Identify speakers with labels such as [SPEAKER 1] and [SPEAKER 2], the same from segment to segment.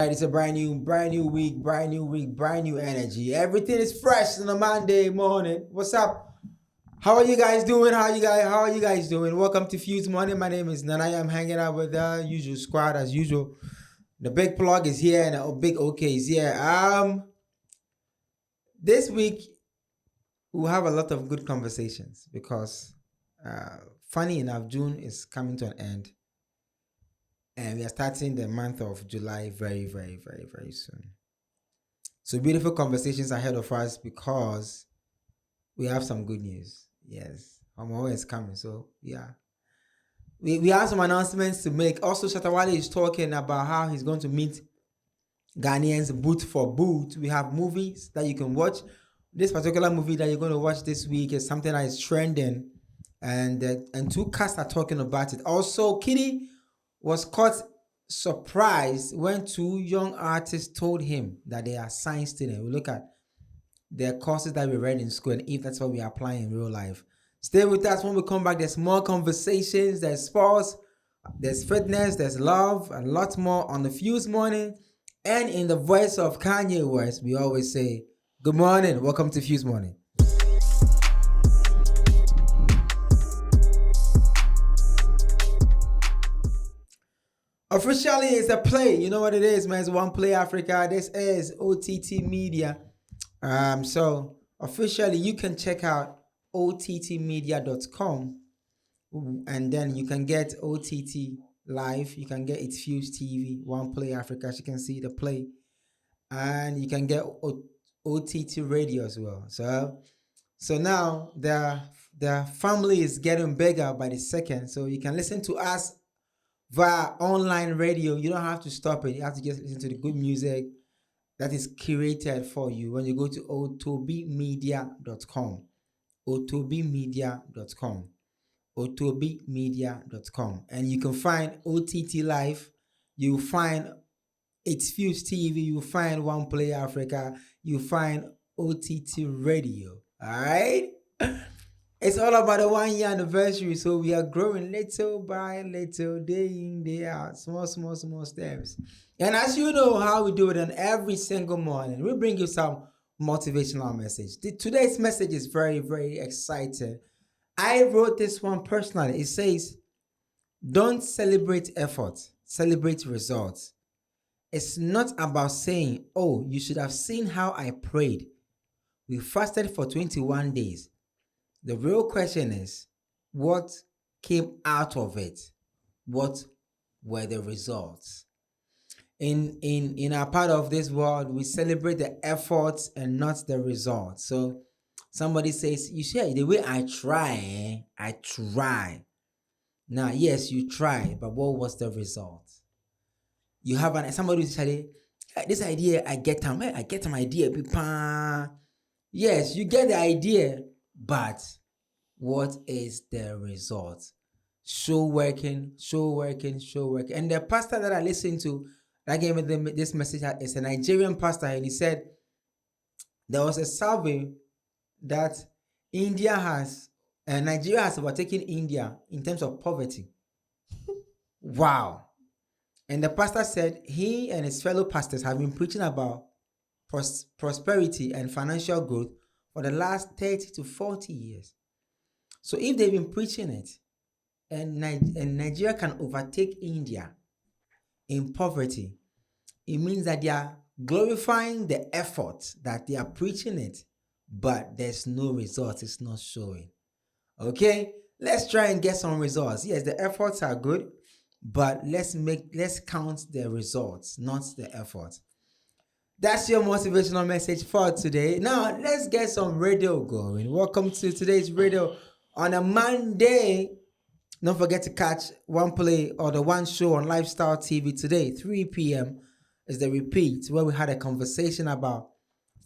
[SPEAKER 1] Right, it's a brand new week, brand new energy. Everything is fresh on a Monday morning. What's up? How are you guys doing? How are you guys doing? Welcome to FuseMorning. My name is Nana. I'm hanging out with the usual squad as usual. The big plug is here and the big OK is here. This week we'll have a lot of good conversations because funny enough, June is coming to an end. And we are starting the month of July very, very, very, very soon. So beautiful conversations ahead of us because we have some good news. Yes, Omo is coming. So yeah, we have some announcements to make. Also, Shatawale is talking about how he's going to meet Ghanaians boot for boot. We have movies that you can watch. This particular movie that you're going to watch this week is something that is trending, and two casts are talking about it. Also, KiDi was caught surprised when two young artists told him that they are science students. We look at their courses that we read in school and if that's what we are applying in real life. Stay with us. When we come back, there's more conversations, there's sports, there's fitness, there's love, and lots more on the Fuse Morning. And in the voice of Kanye West, we always say, good morning, welcome to Fuse Morning. Officially, it's a play. You know what it is, man. It's One Play Africa. This is OTT Media. So officially, you can check out ottmedia.com, and then you can get OTT live. You can get It's Fuse TV, One Play Africa. As you can see the play, and you can get OTT radio as well. So now the family is getting bigger by the second. So you can listen to us via online radio. You don't have to stop it. You have to just listen to the good music that is curated for you when you go to otobimedia.com. otobimedia.com. otobimedia.com. And you can find OTT Live. You'll find It's Fuse TV. You'll find One Play Africa. You'll find OTT Radio. All right? It's all about the 1 year anniversary, so we are growing little by little, day in, day out, small steps. And as you know how we do it on every single morning, we bring you some motivational message. Today's message is very, very exciting. I wrote this one personally. It says, don't celebrate effort, celebrate results. It's not about saying, oh, you should have seen how I prayed. We fasted for 21 days. The real question is, what came out of it? What were the results? In our part of this world, we celebrate the efforts and not the results. So somebody says, you see, the way I try, I try. Now, yes, you try, but what was the result? You have somebody who said, this idea, I get some idea. Yes, you get the idea. But what is the result? Show working. And the pastor that I listened to, that gave me this message, is a Nigerian pastor, and he said there was a survey that Nigeria has overtaken India in terms of poverty. Wow. And the pastor said he and his fellow pastors have been preaching about prosperity and financial growth for the last 30 to 40 years. So if they've been preaching it, and Nigeria can overtake India in poverty, it means that they are glorifying the effort, that they are preaching it, but there's no results. It's not showing. Okay, let's try and get some results. Yes, the efforts are good, but let's count the results, not the effort. That's your motivational message for today. Now, let's get some radio going. Welcome to today's radio on a Monday. Don't forget to catch One Play or the One Show on Lifestyle TV today, 3 p.m. is the repeat, where we had a conversation about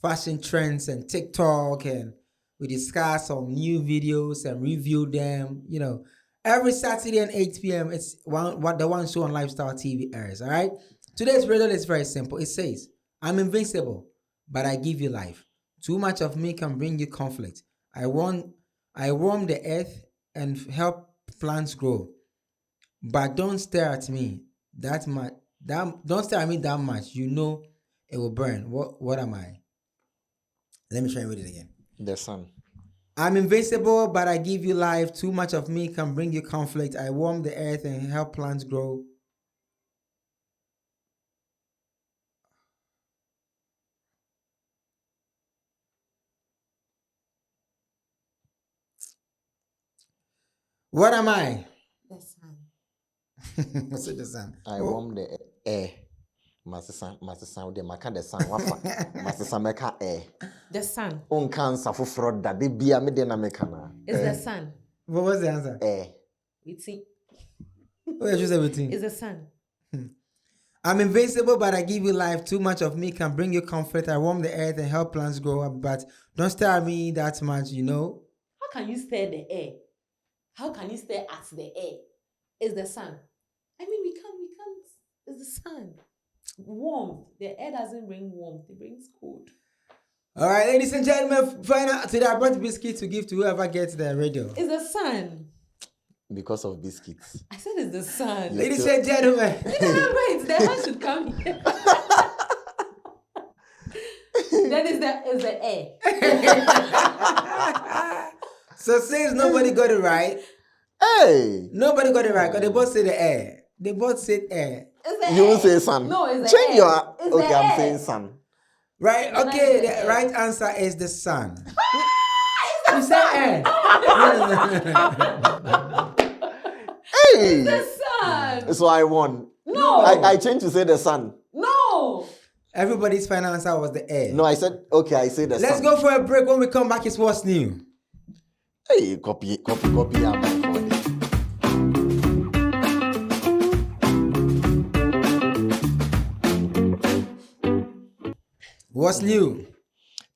[SPEAKER 1] fashion trends and TikTok, and we discussed some new videos and reviewed them. You know, every Saturday at 8 p.m. it's the One Show on Lifestyle TV airs. All right. Today's radio is very simple. It says, I'm invincible, but I give you life. Too much of me can bring you conflict. I warm the earth and help plants grow. But don't stare at me. That Don't stare at me that much. You know it will burn. What am I? Let me try and read it again.
[SPEAKER 2] The sun.
[SPEAKER 1] I'm invincible, but I give you life. Too much of me can bring you conflict. I warm the earth and help plants grow. What am I?
[SPEAKER 3] The sun.
[SPEAKER 1] What's the sun?
[SPEAKER 2] I warm the air. Master sound the maka the sun. Wafa. Master Sameka air.
[SPEAKER 3] The sun.
[SPEAKER 2] Cancer for fraud that they be a medina mekana.
[SPEAKER 3] Is the sun.
[SPEAKER 1] What was the answer?
[SPEAKER 3] We see.
[SPEAKER 1] Oh, yeah, just everything.
[SPEAKER 3] Is the sun.
[SPEAKER 1] I'm invincible, but I give you life. Too much of me can bring you comfort. I warm the earth and help plants grow up. But don't stare at me that much, you know.
[SPEAKER 3] How can you stare the air? How can you stare at the air? Is the sun. I mean, we can't. It's the sun. Warmth. The air doesn't bring warmth. It brings cold.
[SPEAKER 1] All right, ladies and gentlemen, final today I brought biscuit to give to whoever gets the radio.
[SPEAKER 3] It's the sun.
[SPEAKER 2] Because of biscuits.
[SPEAKER 3] I said it's the sun.
[SPEAKER 1] Ladies and gentlemen.
[SPEAKER 3] Wait, the hand should come here. Then is the air.
[SPEAKER 1] So since nobody got it right.
[SPEAKER 2] Hey!
[SPEAKER 1] Nobody got it right because they both said the air. They both said air.
[SPEAKER 2] You won't say sun.
[SPEAKER 3] No, it's the
[SPEAKER 2] Change
[SPEAKER 3] air.
[SPEAKER 2] your...
[SPEAKER 3] It's
[SPEAKER 2] Okay,
[SPEAKER 3] the
[SPEAKER 2] I'm
[SPEAKER 3] air.
[SPEAKER 2] saying sun.
[SPEAKER 1] Right? Okay, the right answer is the sun. You said air.
[SPEAKER 2] Hey!
[SPEAKER 3] The sun.
[SPEAKER 2] So I won.
[SPEAKER 3] No.
[SPEAKER 2] I changed to say the sun.
[SPEAKER 3] No.
[SPEAKER 1] Everybody's final answer was the air.
[SPEAKER 2] No, I said, okay, I say the sun.
[SPEAKER 1] Let's go for a break. When we come back, it's what's new.
[SPEAKER 2] Hey, copy. I'm for this.
[SPEAKER 1] What's new?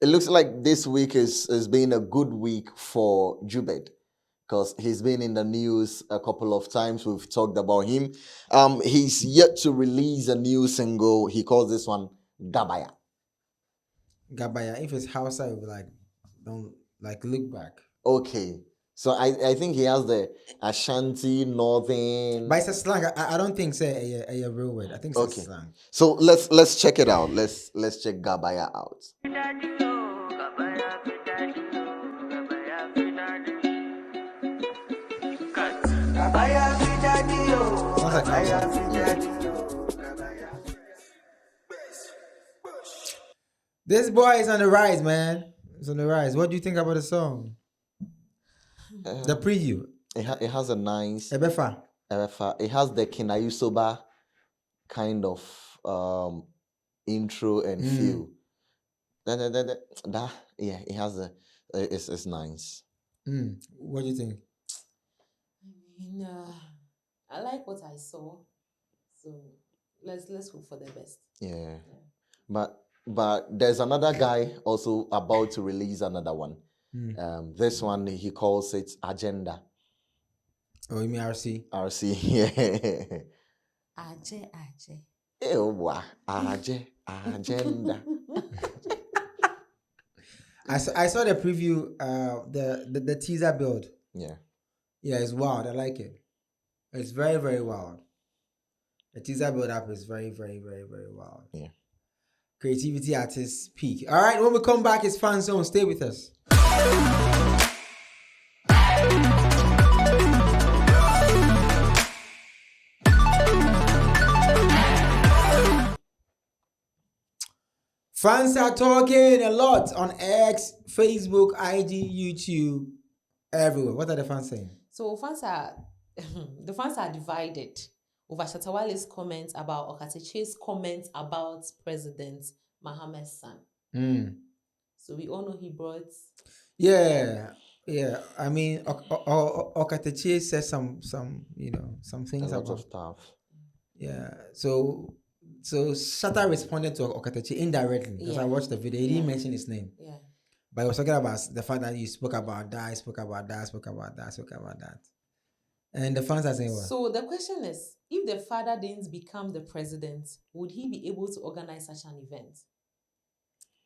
[SPEAKER 2] It looks like this week has been a good week for Jubed because he's been in the news a couple of times. We've talked about him. He's yet to release a new single. He calls this one Gabaya.
[SPEAKER 1] Gabaya. If it's Hausa, it would be like, don't like look back.
[SPEAKER 2] Okay. So I think he has the Ashanti, Northern.
[SPEAKER 1] But it's a slang. I don't think it's a real word. I think it's a slang.
[SPEAKER 2] So let's check it out. Let's check Gabaya out.
[SPEAKER 1] Sounds like Hausa. This boy is on the rise, man. It's on the rise. What do you think about the song? The preview.
[SPEAKER 2] It has a nice.
[SPEAKER 1] Ebefa.
[SPEAKER 2] It has the Kinayusoba kind of intro and feel. It has it's nice.
[SPEAKER 1] What do you think?
[SPEAKER 3] I mean, I like what I saw, so let's hope for the best.
[SPEAKER 2] Yeah. But there's another guy also about to release another one. This one he calls it Agenda.
[SPEAKER 1] Oh, you mean RC?
[SPEAKER 2] RC, yeah.
[SPEAKER 3] Aje.
[SPEAKER 2] Ewa, Agenda.
[SPEAKER 1] I saw the preview, the teaser build.
[SPEAKER 2] Yeah.
[SPEAKER 1] Yeah, it's wild. I like it. It's very, very wild. The teaser build up is very, very, very, very wild.
[SPEAKER 2] Yeah.
[SPEAKER 1] Creativity at its peak. All right, when we come back, it's Fan Zone. Stay with us. Fans are talking a lot on X, Facebook, IG, YouTube, everywhere. What are the fans saying?
[SPEAKER 3] So the fans are divided over Shatawale's comments about Okateche's comments about President Mohammed's son. So we all know he brought.
[SPEAKER 1] Yeah. I mean, Okateche said some things
[SPEAKER 2] A lot
[SPEAKER 1] about
[SPEAKER 2] of stuff.
[SPEAKER 1] Yeah. So Shatta responded to Okateche indirectly because I watched the video. He didn't mention his name.
[SPEAKER 3] Yeah.
[SPEAKER 1] But he was talking about the fact that you spoke about that. And the fans are saying what?
[SPEAKER 3] So the question is, if the father didn't become the president, would he be able to organize such an event?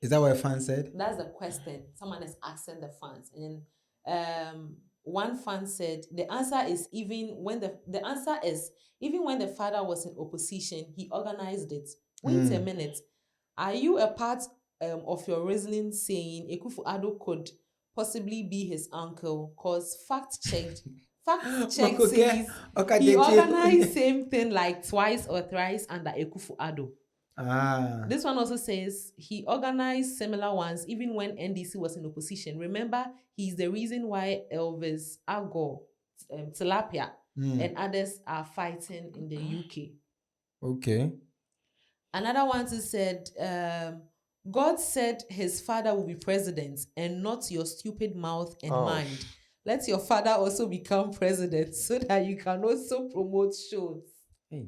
[SPEAKER 1] Is that what a fan said?
[SPEAKER 3] That's the question. Someone is asking the fans. And then one fan said the answer is even when the father was in opposition, he organized it. Wait a minute. Are you a part of your reasoning saying Akufo-Addo could possibly be his uncle? Cause fact check says he organized same thing like twice or thrice under Akufo-Addo. This one also says he organized similar ones even when NDC was in opposition. Remember, he's the reason why Elvis Agor, Tilapia, and others are fighting in the UK.
[SPEAKER 1] Okay.
[SPEAKER 3] Another one said, God said his father will be president and not your stupid mouth and mind. Let your father also become president so that you can also promote shows.
[SPEAKER 1] Hey,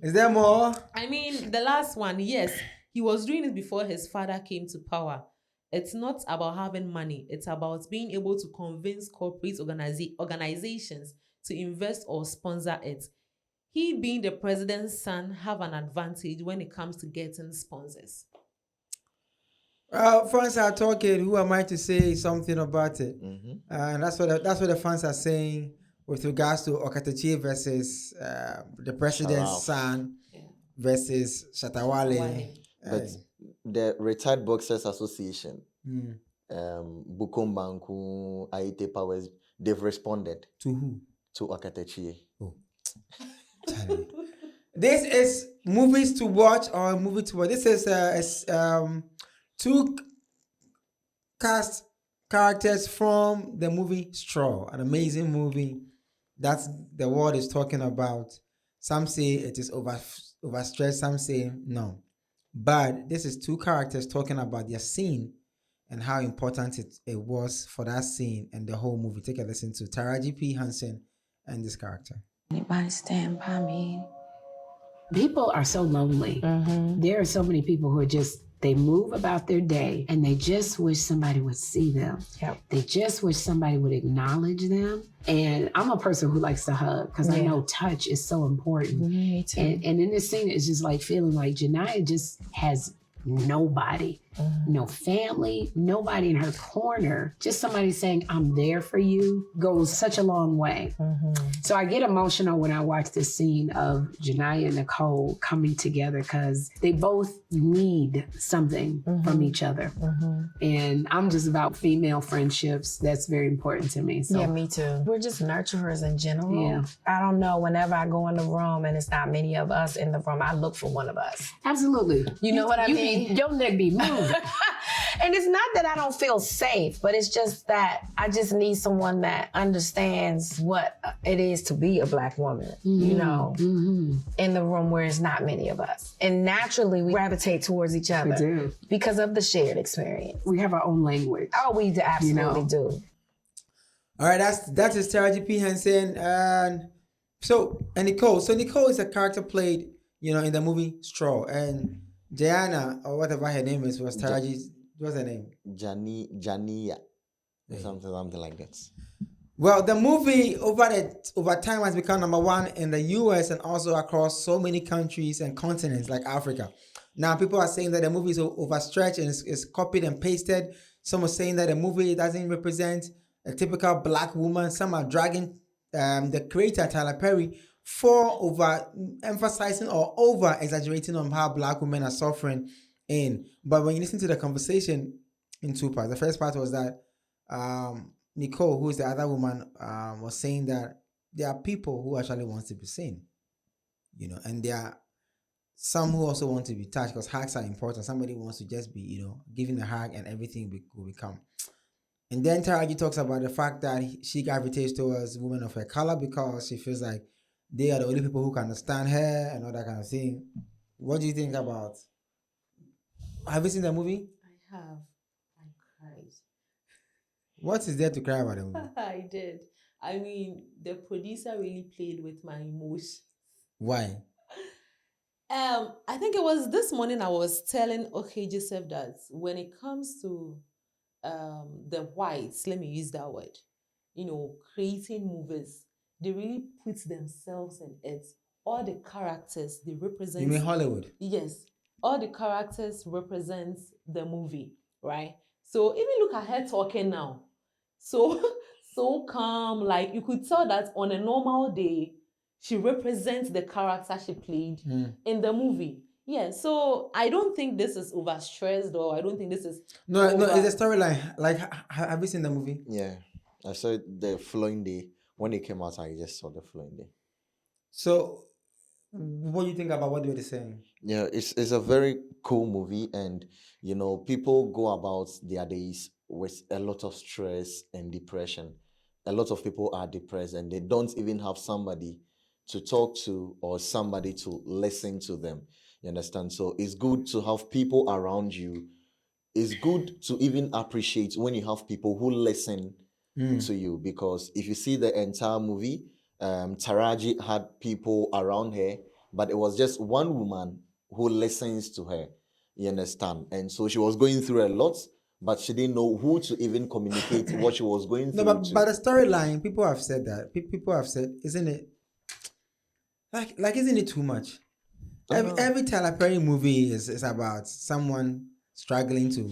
[SPEAKER 1] Is there more?
[SPEAKER 3] I mean, the last one, yes, he was doing it before his father came to power. It's not about having money. It's about being able to convince corporate organizations to invest or sponsor it. He, being the president's son, have an advantage when it comes to getting sponsors.
[SPEAKER 1] Fans are talking. Who am I to say something about it? And that's what the fans are saying with regards to Okatachi versus the president's son versus Shatawale.
[SPEAKER 2] But the Retired Boxers Association, Bukombanku, Aite Powers, they've responded.
[SPEAKER 1] To who?
[SPEAKER 2] To Okatachi.
[SPEAKER 1] Oh. This is movies to watch or movie to watch. This is two cast characters from the movie Straw, an amazing movie that the world is talking about. Some say it is overstretched, some say no. But this is two characters talking about their scene and how important it was for that scene and the whole movie. Take a listen to Taraji P. Henson and this character.
[SPEAKER 4] Anybody stand by me? People are so lonely. There are so many people who are just, they move about their day and they just wish somebody would see them. They just wish somebody would acknowledge them. And I'm a person who likes to hug because I know touch is so important. Me too. And in this scene, it's just like feeling like Janiyah just has nobody, no family, nobody in her corner. Just somebody saying, I'm there for you goes such a long way. So I get emotional when I watch this scene of Janiyah and Nicole coming together because they both need something from each other. And I'm just about female friendships. That's very important to me. So.
[SPEAKER 5] Yeah, me too. We're just nurturers in general. Yeah. I don't know, whenever I go in the room and it's not many of us in the room, I look for one of us.
[SPEAKER 4] Absolutely.
[SPEAKER 5] You know what I mean?
[SPEAKER 4] Your neck be moving.
[SPEAKER 5] And it's not that I don't feel safe, but it's just that I just need someone that understands what it is to be a Black woman, you know, in the room where it's not many of us. And naturally, we gravitate towards each other.
[SPEAKER 4] We do.
[SPEAKER 5] Because of the shared experience.
[SPEAKER 4] We have our own language.
[SPEAKER 5] Oh, we absolutely do.
[SPEAKER 1] All right, that is Taraji P. Henson. And Nicole. So Nicole is a character played, in the movie Straw. And Diana, or whatever her name is, was Taraji's. What's her name?
[SPEAKER 2] Janiyah. Something like that.
[SPEAKER 1] Well, the movie over time has become number one in the US and also across so many countries and continents like Africa. Now, people are saying that the movie is overstretched and is copied and pasted. Some are saying that the movie doesn't represent a typical Black woman. Some are dragging the creator, Tyler Perry, for over-emphasizing or over-exaggerating on how Black women are suffering in. But when you listen to the conversation in two parts, the first part was that Nicole, who is the other woman, was saying that there are people who actually want to be seen, and there are some who also want to be touched because hugs are important. Somebody wants to just be, giving a hug and everything will become. And then Taraji talks about the fact that she gravitates towards women of her color because she feels like they are the only people who can understand her and all that kind of thing. What do you think about? Have you seen the movie?
[SPEAKER 3] I have. I cried.
[SPEAKER 1] What is there to cry about the movie?
[SPEAKER 3] I did. I mean, the producer really played with my emotions.
[SPEAKER 1] Why?
[SPEAKER 3] I think it was this morning I was telling Joseph that when it comes to the whites, let me use that word, creating movies, they really put themselves in it. All the characters, they represent...
[SPEAKER 1] You mean Hollywood?
[SPEAKER 3] Yes. All the characters represent the movie. right? So even look at her talking now. So so calm, like you could tell that on a normal day, she represents the character she played in the movie. Yeah, so I don't think this is overstressed, or I don't think this is
[SPEAKER 1] No, no,
[SPEAKER 3] over.
[SPEAKER 1] it's a storyline. Like, have you seen the movie?
[SPEAKER 2] Yeah, I saw it the following day. When it came out, I just saw the following day.
[SPEAKER 1] So, what do you think about what they were saying?
[SPEAKER 2] Yeah, it's a very cool movie, and you know, people go about their days with a lot of stress and depression. A lot of people are depressed, and they don't even have somebody to talk to or somebody to listen to them. You understand? So it's good to have people around you. It's good to even appreciate when you have people who listen to you, because if you see the entire movie, Taraji had people around her, but it was just one woman who listens to her. You understand? And so she was going through a lot, but she didn't know who to even communicate what she was going
[SPEAKER 1] No,
[SPEAKER 2] through
[SPEAKER 1] but
[SPEAKER 2] to.
[SPEAKER 1] the storyline, people have said that. People have said, isn't it? Like, isn't it too much? Every Tyler Perry movie is about someone struggling to.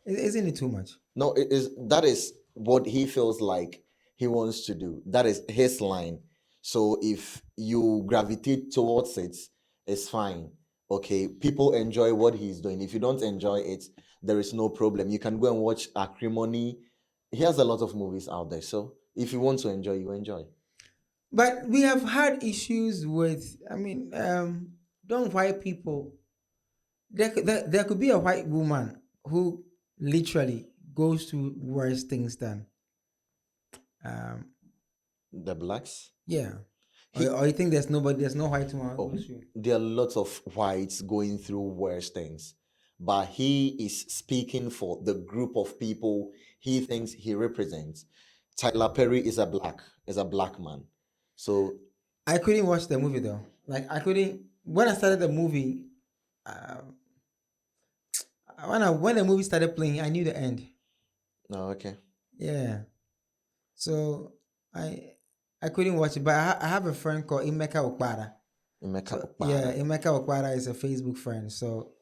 [SPEAKER 1] Isn't it too much?
[SPEAKER 2] No, that is what he feels like he wants to do. That is his line. So if you gravitate towards it, it's fine. Okay, people enjoy what he's doing. If you don't enjoy it, there is no problem. You can go and watch Acrimony. He has a lot of movies out there. So if you want to enjoy, you enjoy.
[SPEAKER 1] But we have had issues with. I mean, don't white people. There could be a white woman who literally goes through worse things than.
[SPEAKER 2] The blacks.
[SPEAKER 1] Yeah.
[SPEAKER 2] He-
[SPEAKER 1] Or you think there's no white woman who
[SPEAKER 2] Oh,
[SPEAKER 1] goes through.
[SPEAKER 2] there are lots of whites going through worse things, but he is speaking for the group of people he thinks he represents. Tyler Perry is a black man. So
[SPEAKER 1] I couldn't watch the movie though. Like I couldn't. When I started the movie, when the movie started playing, I knew the end.
[SPEAKER 2] no, okay.
[SPEAKER 1] Yeah. So I couldn't watch it, but I have a friend called Emeka Okpara.
[SPEAKER 2] Emeka
[SPEAKER 1] Yeah,
[SPEAKER 2] Okpara.
[SPEAKER 1] Emeka Okpara is a Facebook friend. So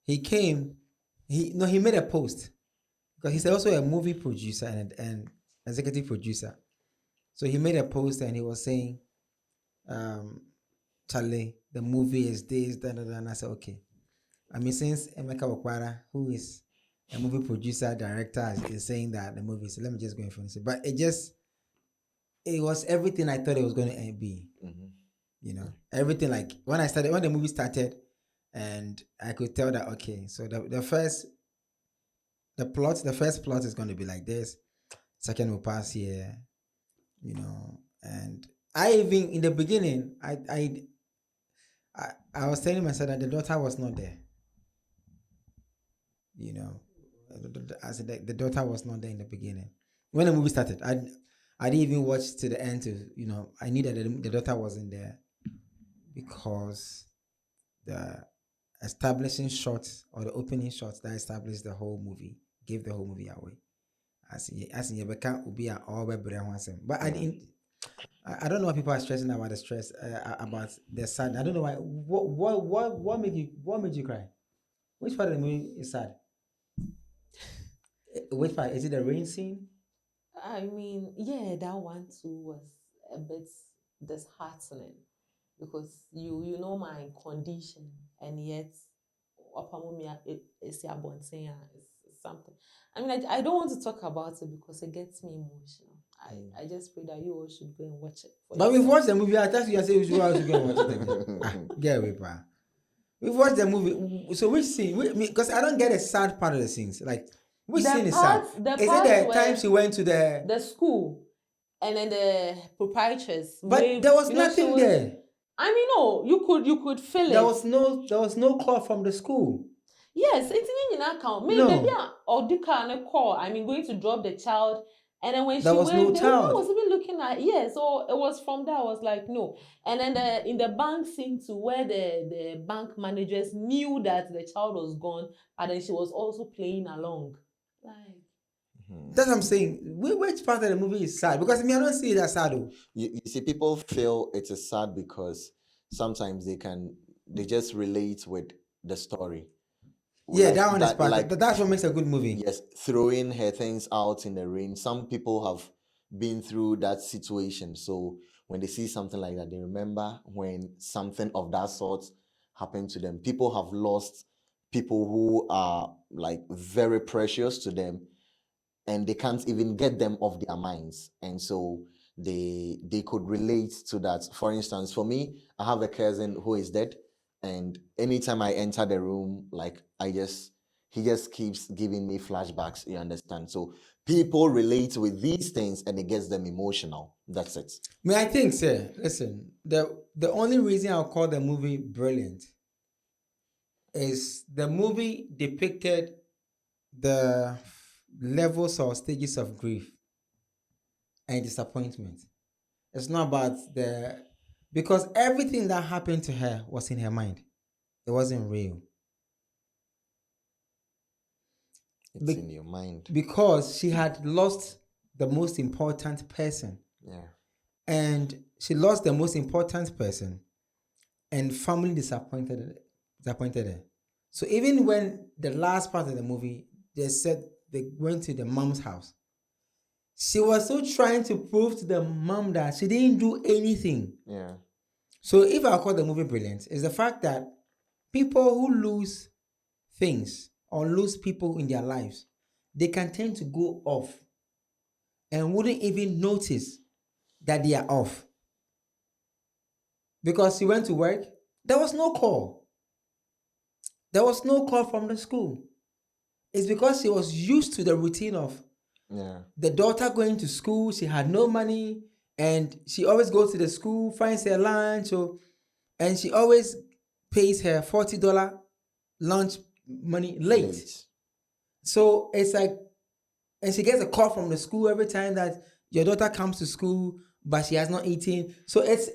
[SPEAKER 1] he came. He made a post because he's also a movie producer and executive producer. So he made a post and he was saying, Charlie, the movie is this, that, and I said, okay. I mean, since Emeka Okpara, who is a movie producer, director, is saying that the movie, so let me just go and finish it. But it was everything I thought it was going to be.
[SPEAKER 2] Mm-hmm.
[SPEAKER 1] You know, everything like when the movie started, and I could tell that, okay, so the first plot is going to be like this, second will pass here, you know, and I even in the beginning, I was telling myself that the daughter was not there. You know, I said the daughter was not there in the beginning. When the movie started, I didn't even watch to the end to, you know, I knew that the daughter wasn't there because the establishing shots or the opening shots that established the whole movie gave the whole movie away. As in Rebecca will be an all but I don't know why people are stressing about the stress about the sad. I don't know why. What made you cry? Which part of the movie is sad? Which part? Is it the rain scene?
[SPEAKER 3] I mean, yeah, that one too was a bit disheartening because you know my condition, and yet is something. I mean, I don't want to talk about it because it gets me emotional. I just pray that you all should go and watch it.
[SPEAKER 1] But we've watched the movie. I thought you said we should go and watch it again. Get away, pa. We've watched the movie. So which scene? Because I don't get the sad part of the scenes. Like which scene is sad? Is it the time she went to the
[SPEAKER 3] school, and then the proprietress?
[SPEAKER 1] But there was nothing there.
[SPEAKER 3] I mean, no, you could feel it.
[SPEAKER 1] There was no call from the school.
[SPEAKER 3] Yes, it's in your account. Maybe or the call. I mean, going to drop the child. And then when
[SPEAKER 1] there was no child.
[SPEAKER 3] I was even looking at, so it was from there. I was like, no. And then in the bank scene too, where the bank managers knew that the child was gone, and then she was also playing along. Like
[SPEAKER 2] That's
[SPEAKER 1] what I'm saying. Which part of the movie is sad? Because I don't see it as sad.
[SPEAKER 2] You see, people feel it is sad because sometimes they just relate with the story.
[SPEAKER 1] Yeah,
[SPEAKER 2] like,
[SPEAKER 1] that one is part.
[SPEAKER 2] like,
[SPEAKER 1] That's what makes a good movie.
[SPEAKER 2] yes, throwing her things out in the rain. Some people have been through that situation. So when they see something like that, they remember when something of that sort happened to them. People have lost people who are like very precious to them, and they can't even get them off their minds. And so they could relate to that. For instance, for me, I have a cousin who is dead, and anytime I enter the room, like he just keeps giving me flashbacks, you understand? So people relate with these things and it gets them emotional. That's it.
[SPEAKER 1] I think, sir, listen, the only reason I'll call the movie brilliant is the movie depicted the levels or stages of grief and disappointment. It's not about because everything that happened to her was in her mind. It wasn't real.
[SPEAKER 2] It's in your mind.
[SPEAKER 1] Because she had lost the most important person.
[SPEAKER 2] Yeah.
[SPEAKER 1] And she lost the most important person, and family disappointed her. So even when the last part of the movie, they said they went to the mom's house, she was still trying to prove to the mom that she didn't do anything.
[SPEAKER 2] Yeah.
[SPEAKER 1] So if I call the movie brilliant, is the fact that people who lose things or lose people in their lives, they can tend to go off and wouldn't even notice that they are off. Because she went to work, there was no call. There was no call from the school. It's because she was used to the routine of the daughter going to school. She had no money, and she always goes to the school, finds her lunch, and she always pays her $40 lunch money late. So it's like, and she gets a call from the school every time that your daughter comes to school, but she has not eaten. So it's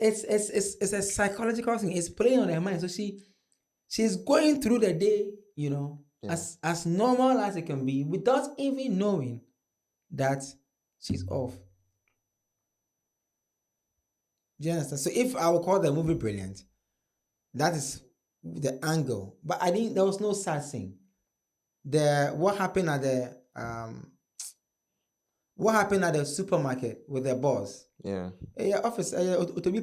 [SPEAKER 1] a psychological thing. It's playing on her mind. So she's going through the day, as normal as it can be, without even knowing that she's off. Do you understand? So if I will call the movie brilliant, that is the angle. But I think there was no sad thing. What happened at the supermarket with the boss? Yeah, office. To be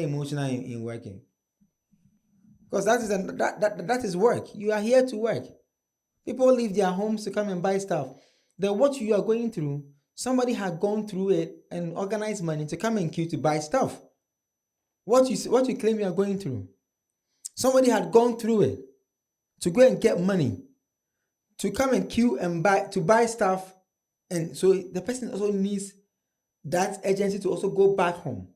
[SPEAKER 1] emotional in working, because that is work. You are here to work. People leave their homes to come and buy stuff. Then what you are going through, somebody had gone through it and organized money to come and queue to buy stuff. What you claim you are going through, somebody had gone through it to go and get money to come and queue and buy stuff. And so the person also needs that agency to also go back home.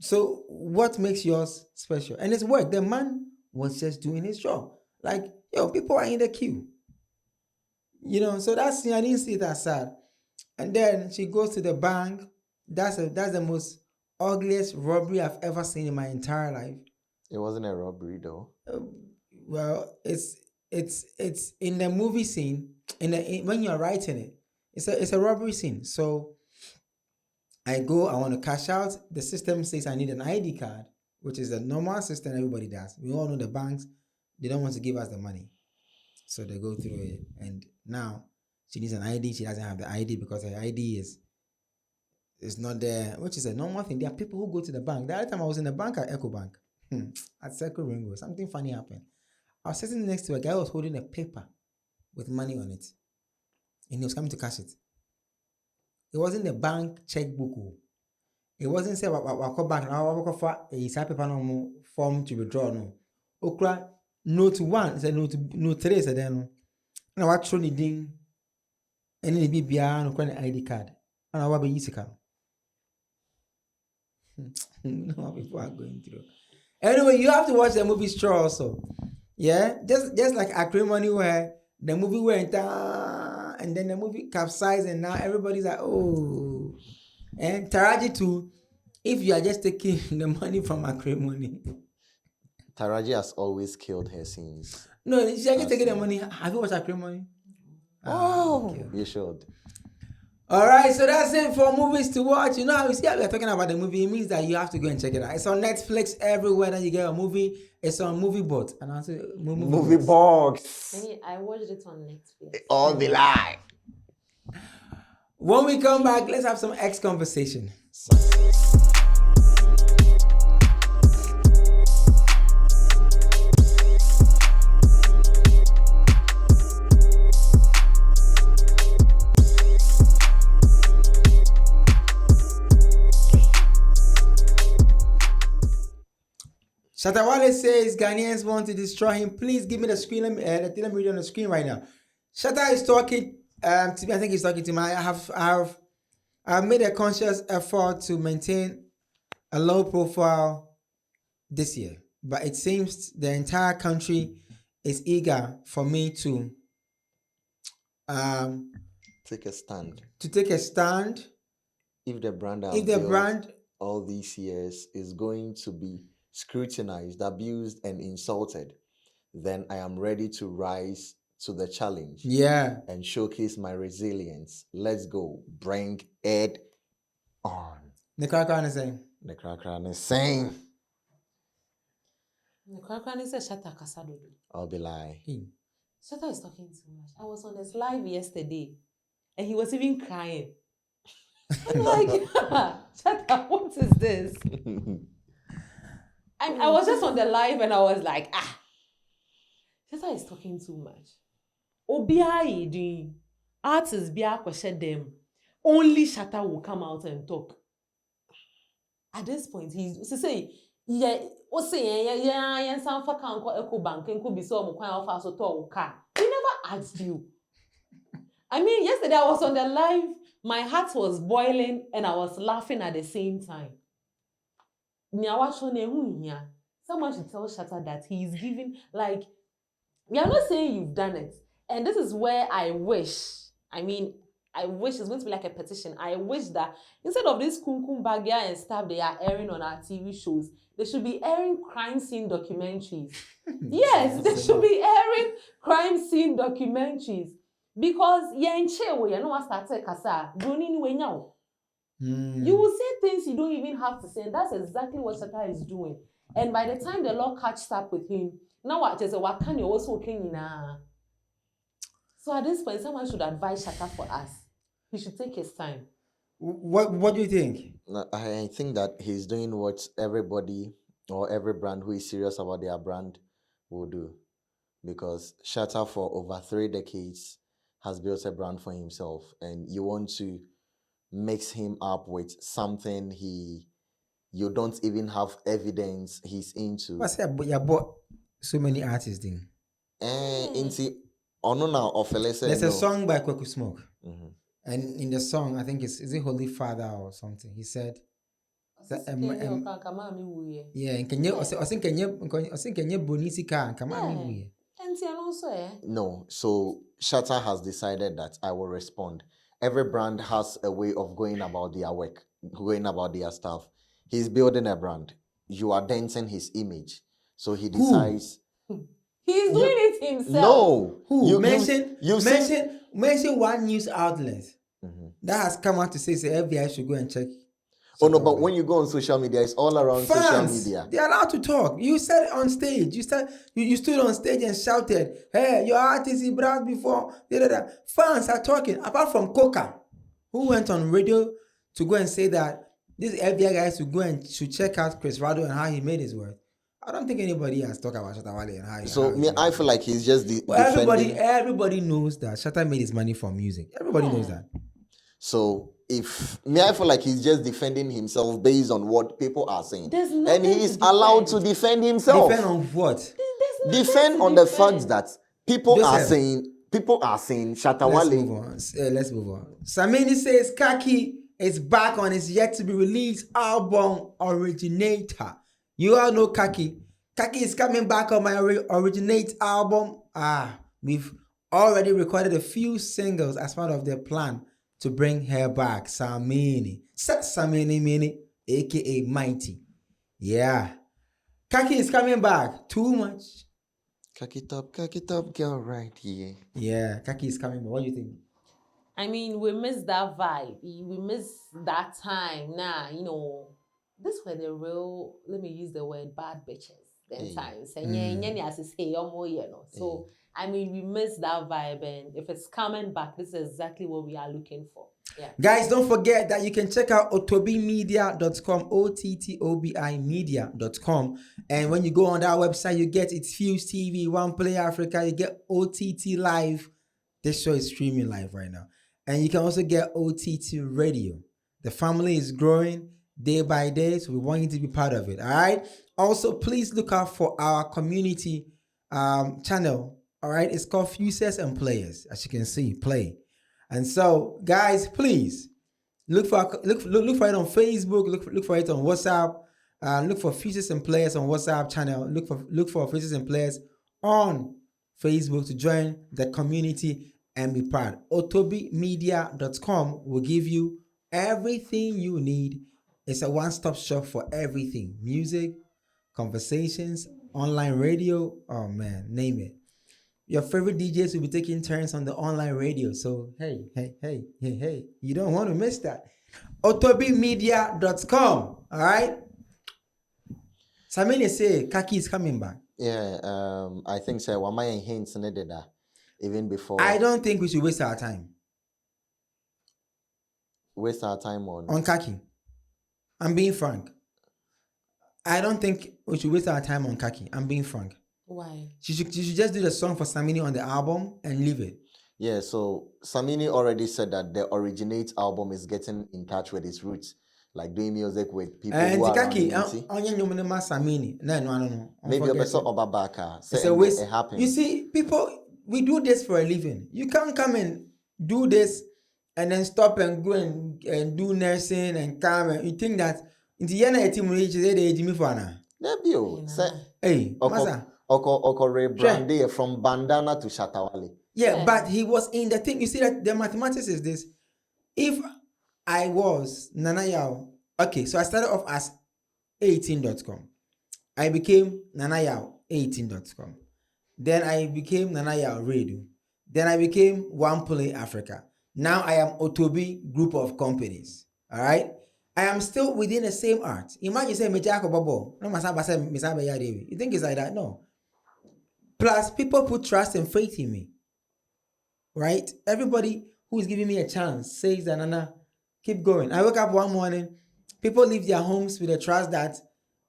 [SPEAKER 1] So what makes yours special? And it's work. The man was just doing his job. Like, people are in the queue. So that's, I didn't see that sad. And then she goes to the bank. That's the most ugliest robbery I've ever seen in my entire life.
[SPEAKER 2] It wasn't a robbery though.
[SPEAKER 1] Well, it's in the movie scene. When you're writing it, it's a robbery scene. So I want to cash out. The system says I need an ID card, which is a normal system everybody does. We all know the banks, they don't want to give us the money. So they go through it. And now she needs an ID. She doesn't have the ID because her ID is not there, which is a normal thing. There are people who go to the bank. The other time I was in the bank at EcoBank, at Circle Ringo, something funny happened. I was sitting next to a guy who was holding a paper with money on it. And he was coming to cash it. It wasn't the bank checkbook. It wasn't say I'll call back now. I'll for a paper no form to withdraw. No. Okra note 1. It's a note 3. It's a then. And I watch the ding. And then the BBR no an ID card. And I will be easy card. No, people are going through. Anyway, you have to watch the movie Straw also. Yeah, just like Acrimony, where the movie went and then the movie capsized, and now everybody's like, oh. And Taraji too, if you are just taking the money from Acrimony.
[SPEAKER 2] Taraji has always killed her scenes.
[SPEAKER 1] No, she's just taking the money. Have you watched Acrimony?
[SPEAKER 5] Oh,
[SPEAKER 2] you should.
[SPEAKER 1] All right, so that's it for movies to watch. You know how we're talking about the movie. It means that you have to go and check it out. It's on Netflix everywhere that you get a movie. It's on Movie Bot. And I say
[SPEAKER 2] Movie box.
[SPEAKER 3] I watched it on Netflix.
[SPEAKER 2] All the lie.
[SPEAKER 1] When we come back, let's have some X conversation. Shatta Wale says Ghanaians want to destroy him. Please give me the screen. Let me read it on the screen right now. Shatta is talking to me. I think he's talking to me. I've made a conscious effort to maintain a low profile this year, but it seems the entire country is eager for me to
[SPEAKER 2] Take a stand.
[SPEAKER 1] take a stand.
[SPEAKER 2] If the brand all these years is going to be scrutinized, abused, and insulted, then I am ready to rise to the challenge.
[SPEAKER 1] Yeah.
[SPEAKER 2] And showcase my resilience. Let's go. Bring it on.
[SPEAKER 1] The cracker is saying.
[SPEAKER 2] The cracker is saying.
[SPEAKER 3] The Kwakwan is a Shatta Kasadodo.
[SPEAKER 2] I'll be lying.
[SPEAKER 3] Shatta is talking too much. I was on his live yesterday and he was even crying. I'm like, Shatta, what is this? I was just on the live and I was like, Shatta is talking too much. Obiai doing artists bia question them. Only Shatta will come out and talk. At this point, he's say, yeah, Sanfa can't call Echo Bank and could be so much so tall car. He never asked you. I mean, yesterday I was on the live, my heart was boiling and I was laughing at the same time. Someone should tell Shatta that he is giving, like, we are not saying you've done it. And this is where I wish it's going to be like a petition. I wish that instead of this kumkum bagya and stuff they are airing on our TV shows, they should be airing crime scene documentaries. Yes, they should be airing crime scene documentaries. Because you will say things you don't even have to say, and that's exactly what Shatta is doing. And by the time the law catches up with him, now what is what can you also king na? So at this point, someone should advise Shatta for us. He should take his time.
[SPEAKER 1] What do you think?
[SPEAKER 2] I think that he's doing what everybody or every brand who is serious about their brand will do. Because Shatta for over 3 decades has built a brand for himself, and you want to mix him up with something you don't even have evidence he's into.
[SPEAKER 1] What's that? But you bought so many artists then.
[SPEAKER 2] There's
[SPEAKER 1] a song by Kwaku Smoke.
[SPEAKER 2] Mm-hmm.
[SPEAKER 1] And in the song, I think is it Holy Father or something? He said that
[SPEAKER 2] No, so Shatta has decided that I will respond. Every brand has a way of going about their work, going about their stuff. He's building a brand. You are denting his image. So he decides.
[SPEAKER 3] He's doing it himself.
[SPEAKER 2] No.
[SPEAKER 1] Mention one news outlet that has come out to say FBI should go and check.
[SPEAKER 2] Oh no, but when you go on social media, it's all around social media.
[SPEAKER 1] They're allowed to talk. You said it on stage. You stood on stage and shouted, "Hey, your artist he brought before." Fans are talking. Apart from Coca, who went on radio to go and say that these FBI guys should go and should check out Chris Rado and how he made his work. I don't think anybody has talked about Shatta Wale and how.
[SPEAKER 2] So I feel like he's just
[SPEAKER 1] everybody knows that Shatta made his money from music. Everybody knows that.
[SPEAKER 2] So I feel like he's just defending himself based on what people are saying, and he is allowed to defend himself.
[SPEAKER 1] Defend on what?
[SPEAKER 2] Defend on the fact that people are saying Shatta Wale.
[SPEAKER 1] Let's move on. Samini says KiDi is back on his yet to be released album Originator. You all know KiDi. KiDi is coming back on my Originate album. We've already recorded a few singles as part of their plan to bring her back. Samini, aka Mighty. Yeah. KiDi is coming back. Too much.
[SPEAKER 2] Cock it up, girl, right here.
[SPEAKER 1] Yeah, KiDi is coming back. What do you think?
[SPEAKER 3] I mean, we miss that vibe. We miss that time. Nah, this were the real, let me use the word, bad bitches. Then times. And So, I mean, we miss that vibe. And if it's coming back, this is exactly what we are looking for. Yeah.
[SPEAKER 1] Guys, don't forget that you can check out ottobimedia.com, OTTOBI media.com. And when you go on that website, you get It's Fuse TV, One Play Africa, you get OTT Live. This show is streaming live right now. And you can also get OTT Radio. The family is growing day by day, so we want you to be part of it, all right? Also, please look out for our community channel, all right? It's called Fuses and Players, as you can see, play. And so, guys, please look for it on Facebook, look for it on WhatsApp, look for Fuses and Players on WhatsApp channel, look for Fuses and Players on Facebook to join the community and be part. Ottobimedia.com will give you everything you need. It's a one-stop shop for everything. Music, conversations, online radio, oh man, name it. Your favorite DJs will be taking turns on the online radio. So, hey, you don't want to miss that. Ottobimedia.com, all right? Samini say Kaki is coming back.
[SPEAKER 2] Yeah, I think so. One my hints needed that even before.
[SPEAKER 1] I don't think we should waste our time.
[SPEAKER 2] Waste our time
[SPEAKER 1] on Kaki. I'm being frank. I don't think we should waste our time on Kaki. I'm being frank.
[SPEAKER 3] Why?
[SPEAKER 1] She should just do the song for Samini on the album and leave it.
[SPEAKER 2] Yeah, so Samini already said that the Originate album is getting in touch with its roots, like doing music with people who are
[SPEAKER 1] Kaki,
[SPEAKER 2] Samini.
[SPEAKER 1] No.
[SPEAKER 2] Maybe a person Obabaka.
[SPEAKER 1] It's a waste.
[SPEAKER 2] It happens.
[SPEAKER 1] You see, people, we do this for a living. You can't come and do this and then stop and go and do nursing and come and you think that in the end of the hey, Masa.
[SPEAKER 2] Oko rebranded from bandana to Shatawale.
[SPEAKER 1] Yeah, but he was in the thing. You see that the mathematics is this. If I was Nana Yao, okay, so I started off as 18.com. I became Nana Yao 18.com. Then I became Nana Yao Radio. Then I became One Play Africa. Now I am Ottobi Group of Companies. All right? I am still within the same art. Imagine saying Mejako Bobo. No, you think it's like that? No. Plus, people put trust and faith in me. Right? Everybody who is giving me a chance says that, Nana, keep going. I wake up one morning, people leave their homes with the trust that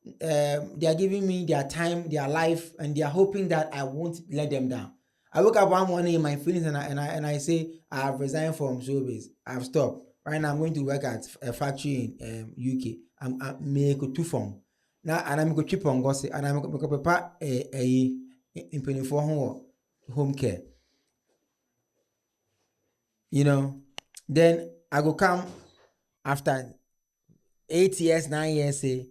[SPEAKER 1] they are giving me their time, their life, and they are hoping that I won't let them down. I wake up one morning in my feelings and I say, I have resigned from showbiz. I've stopped. Right now, I'm going to work at a factory in UK. I'm making two form. Now, and I'm going to keep on gossip. And I'm going to prepare a home care. You know, then I go come after 8 years, 9 years, say,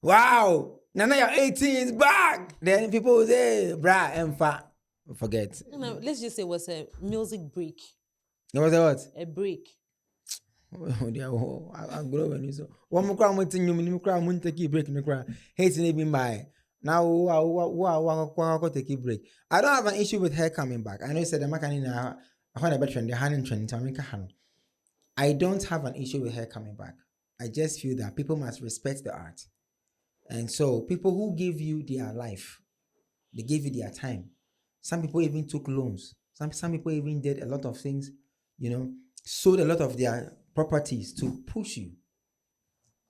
[SPEAKER 1] wow, Nana, your 18 is back. Then people will say, brah, I'm fat. Forget.
[SPEAKER 3] No, let's just say it was a music break.
[SPEAKER 1] It was a what?
[SPEAKER 3] A break.
[SPEAKER 1] I'm growing. So one more crowd, you crowd, won't take a break in the crowd. Hating even by now. Take a break. I don't have an issue with her coming back. I know you said the mechanic. I don't have an issue with her coming back. I just feel that people must respect the art. And so people who give you their life, they give you their time. Some people even took loans. Some people even did a lot of things, sold a lot of their properties to push you.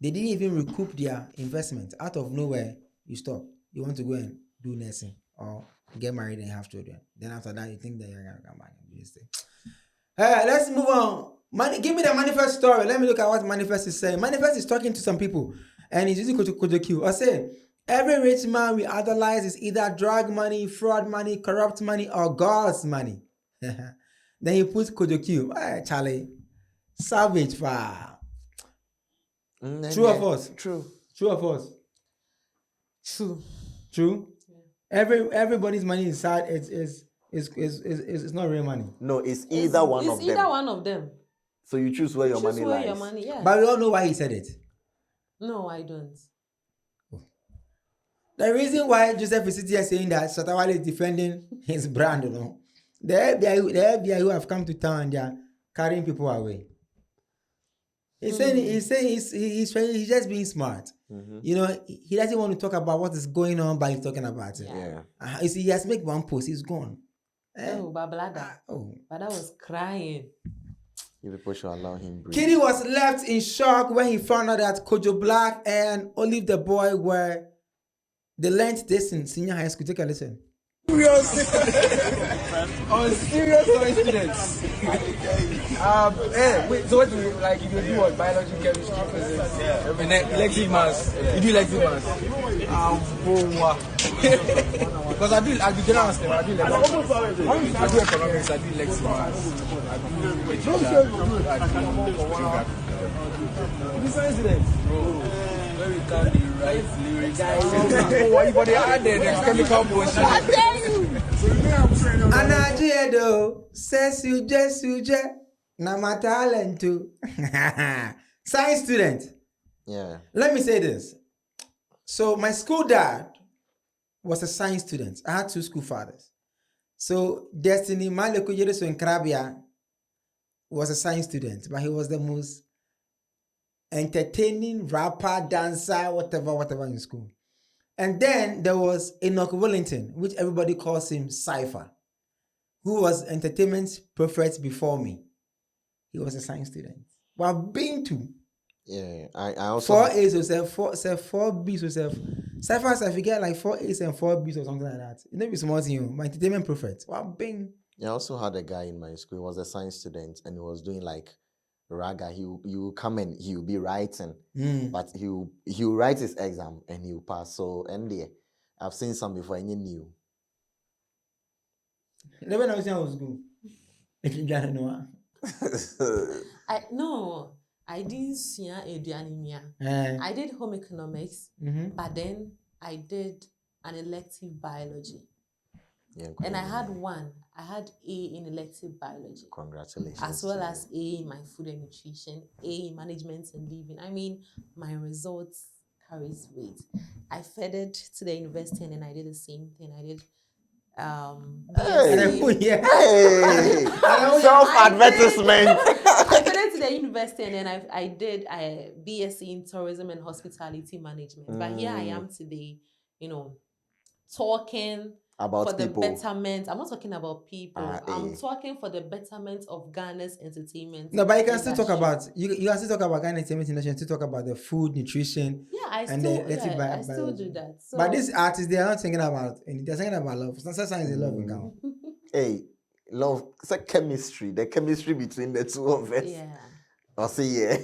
[SPEAKER 1] They didn't even recoup their investment. Out of nowhere, you stop. You want to go and do nursing or get married and have children. Then after that, you think that you're going to come back and do this thing. Let's move on. Give me the Manifest story. Let me look at what Manifest is saying. Manifest is talking to some people and he's using KojoBlakk. I say, every rich man we idolize is either drug money, fraud money, corrupt money, or God's money. Then he puts KojoBlakk. Hey, Charlie, savage fire. True or false?
[SPEAKER 2] True.
[SPEAKER 1] True or false?
[SPEAKER 3] True.
[SPEAKER 1] True. Yeah. Everybody's money inside is not real money.
[SPEAKER 2] No, it's either one of them.
[SPEAKER 3] It's either one of them.
[SPEAKER 2] So you choose where your money lies.
[SPEAKER 3] Your money, yeah.
[SPEAKER 1] But we all know why he said it.
[SPEAKER 3] No, I don't.
[SPEAKER 1] The reason why Joseph is sitting here saying that Shatawale is defending his brand, the FBI who have come to town, they are carrying people away. He's saying he's just being smart. You know, he doesn't want to talk about what is going on, but he's talking about it. You see, he has made one post, he's gone.
[SPEAKER 3] Oh, Babalada. But I was crying.
[SPEAKER 2] You people should allow him breathe.
[SPEAKER 1] KiDi was left in shock when he found out that KojoBlakk and Olivetheboy were they learned this in senior high school. Take a listen.
[SPEAKER 6] Serious coincidence. Wait, so what do you like? You do what? Biology, chemistry, physics, elective maths. You do elective maths. Because I do general STEM, I do economics, I do elective maths, I do geography. This coincidence, bro. When we can be right lyrics, but they add the chemical motion. I tell you.
[SPEAKER 1] Anaje do says you just na my talent too. Science student.
[SPEAKER 2] Yeah.
[SPEAKER 1] Let me say this. So my school dad was a science student. I had 2 school fathers. So Destiny Maleko Yereso in Krabia was a science student, but he was the most entertaining rapper, dancer, whatever in school. And then there was Enoch Wellington, which everybody calls him Cypher, who was entertainment prophet before me. He was a science student. Well, been to.
[SPEAKER 2] Yeah, I also
[SPEAKER 1] 4 A's yourself, 4 B's yourself. Cypher said, if you get like 4 A's and 4 B's or something like that, it may be small to you. My entertainment prophet. Well, bing.
[SPEAKER 2] I also had a guy in my school. He was a science student and he was doing like raga. He will come and he will be writing, but he will write his exam and he will pass. So and I've seen some before and you knew.
[SPEAKER 1] Never know I was good. If you don't know.
[SPEAKER 3] I didn't see Eduania. I did home economics, but then I did an elective biology.
[SPEAKER 2] Yeah,
[SPEAKER 3] and I had A in elective biology.
[SPEAKER 2] Congratulations.
[SPEAKER 3] As well as A in my food and nutrition, A in management and living. I mean, my results carries weight. I fed to the university and then I did the same thing. I did
[SPEAKER 2] self-advertisement.
[SPEAKER 3] I fed to the university and then I did BSc in tourism and hospitality management. But here I am today, talking
[SPEAKER 2] about
[SPEAKER 3] for
[SPEAKER 2] people.
[SPEAKER 3] The betterment. I'm not talking about people. I'm talking for the betterment of Ghana's entertainment.
[SPEAKER 1] No, but you can still talk about you can still talk about Ghana entertainment industry and still talk about the food, nutrition.
[SPEAKER 3] Yeah, I still do that. So,
[SPEAKER 1] but these artists, they are not thinking about anything. They're thinking about love. Some science is love in Ghana.
[SPEAKER 2] Hey, love. It's like chemistry. The chemistry between the two of us.
[SPEAKER 3] Yeah.
[SPEAKER 2] I'll say yeah.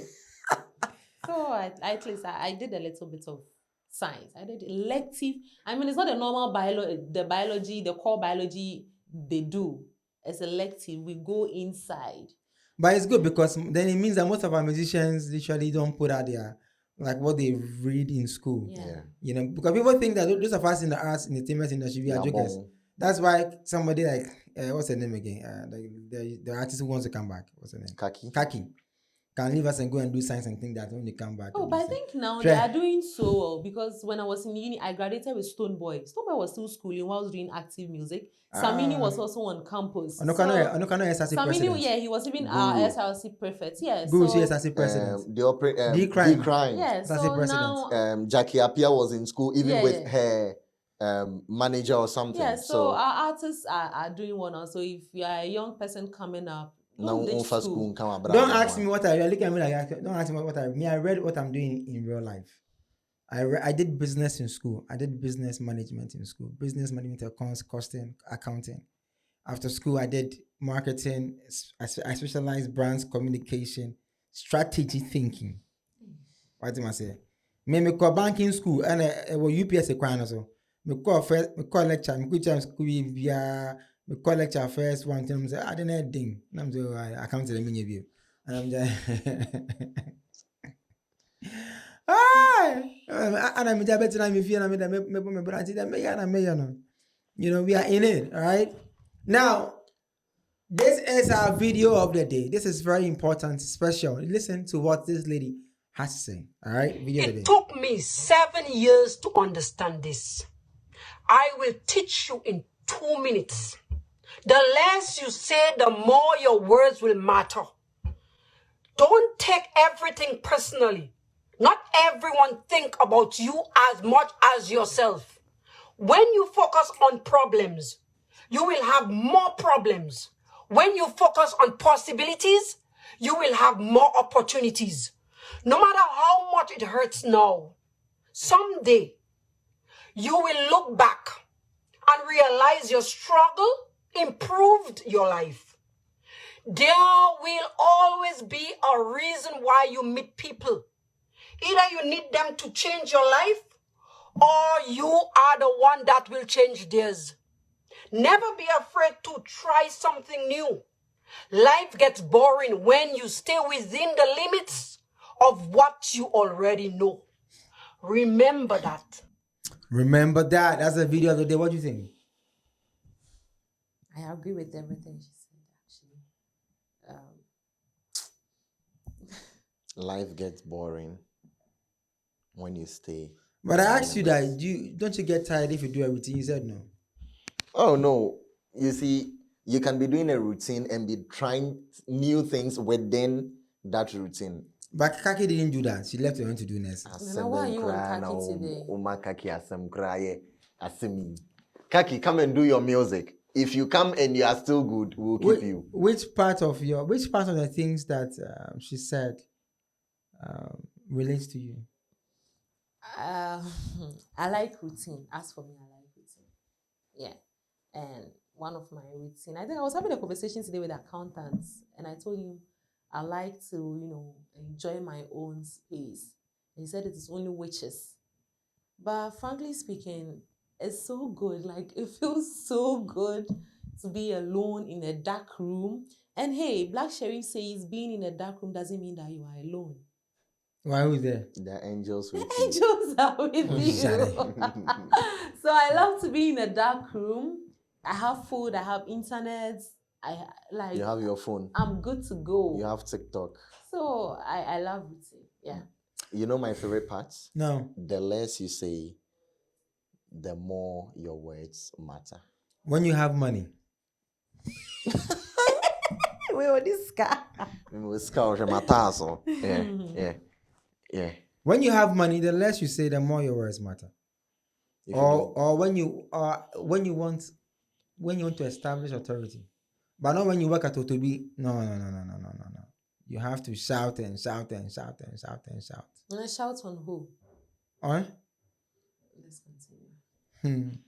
[SPEAKER 3] So at least I did a little bit of science. I did elective. I mean, it's not a normal the core biology they do. It's elective. We go inside.
[SPEAKER 1] But it's good because then it means that most of our musicians literally don't put out their like what they read in school.
[SPEAKER 3] Yeah.
[SPEAKER 1] Because people think that those of us in the arts entertainment industry we are jokers. That's why somebody like what's her name again? The artist who wants to come back. What's her name? Kaki. Can leave us and go and do science and think that when they come back.
[SPEAKER 3] Oh, but I think now they are doing so well because when I was in uni, I graduated with Stonebwoy. Stonebwoy was still schooling while I was doing active music. Samini was also on campus.
[SPEAKER 1] Samini,
[SPEAKER 3] yeah, he was even our SRC prefect. Yeah,
[SPEAKER 1] SRC president.
[SPEAKER 2] D-Crime.
[SPEAKER 3] Yeah, so now
[SPEAKER 2] Jackie Apia was in school even with her manager or something.
[SPEAKER 3] Yeah, so our artists are doing well now. So if you are a young person coming up,
[SPEAKER 1] don't ask me what I look at me like. Don't ask me what I read what I'm doing in real life. I did business in school. I did business management in school. Business management, accounts, costing, accounting. After school, I did marketing. I specialized brands, communication, strategy thinking. What do I say? Me call banking school and UPS equine also. Me call lecture. Me go school via. We call lecture first one time say I didn't know thing. I'm so I come to the mini view. And I'm just and I'm just better me feel me branch them we are in it, all right? Now, this is our video of the day. This is very important, special. Listen to what this lady has to say. All right? Video of the day.
[SPEAKER 7] It took me 7 years to understand this. I will teach you in 2 minutes. The less you say, the more your words will matter. Don't take everything personally. Not everyone think about you as much as yourself. When you focus on problems, you will have more problems. When you focus on possibilities, you will have more opportunities. No matter how much it hurts now, someday you will look back and realize your struggle improved your life. There will always be a reason why you meet people. Either you need them to change your life, or you are the one that will change theirs. Never be afraid to try something new. Life gets boring when you stay within the limits of what you already know. Remember that.
[SPEAKER 1] Remember that. That's a video of the day. What do you think?
[SPEAKER 3] I agree with everything she said, actually.
[SPEAKER 2] Life gets boring when you stay.
[SPEAKER 1] But I asked you that, don't you get tired if you do a routine? You said no.
[SPEAKER 2] Oh, no. You see, you can be doing a routine and be trying new things within that routine.
[SPEAKER 1] But Kaki didn't do that. She left her own to do next.
[SPEAKER 3] Now, why are you on Kaki today?
[SPEAKER 2] Kaki, come and do your music. If you come and you are still good, we'll keep you.
[SPEAKER 1] Which part of the things that she said relates to you?
[SPEAKER 3] I like routine. As for me, I like routine. Yeah. And one of my routine, I think I was having a conversation today with accountants, and I told him I like to, enjoy my own space. And he said it is only witches. But frankly speaking, it's so good. Like, it feels so good to be alone in a dark room. And hey, Black Sheriff says being in a dark room doesn't mean that you are alone.
[SPEAKER 1] Why was there?
[SPEAKER 2] The angels with
[SPEAKER 3] The angels are with you. So I love to be in a dark room. I have food, I have internet.
[SPEAKER 2] You have your phone.
[SPEAKER 3] I'm good to go.
[SPEAKER 2] You have TikTok.
[SPEAKER 3] So I love routine. Yeah.
[SPEAKER 2] You know my favorite parts?
[SPEAKER 1] No.
[SPEAKER 2] The less you say, the more your words matter.
[SPEAKER 1] When you have money.
[SPEAKER 3] Wait, what this guy?
[SPEAKER 2] Yeah.
[SPEAKER 1] When you have money, the less you say, the more your words matter. Or when you want to establish authority. But not when you work at Otobi. No. You have to shout and shout and shout and shout and shout.
[SPEAKER 3] And I shout on who? Let's continue.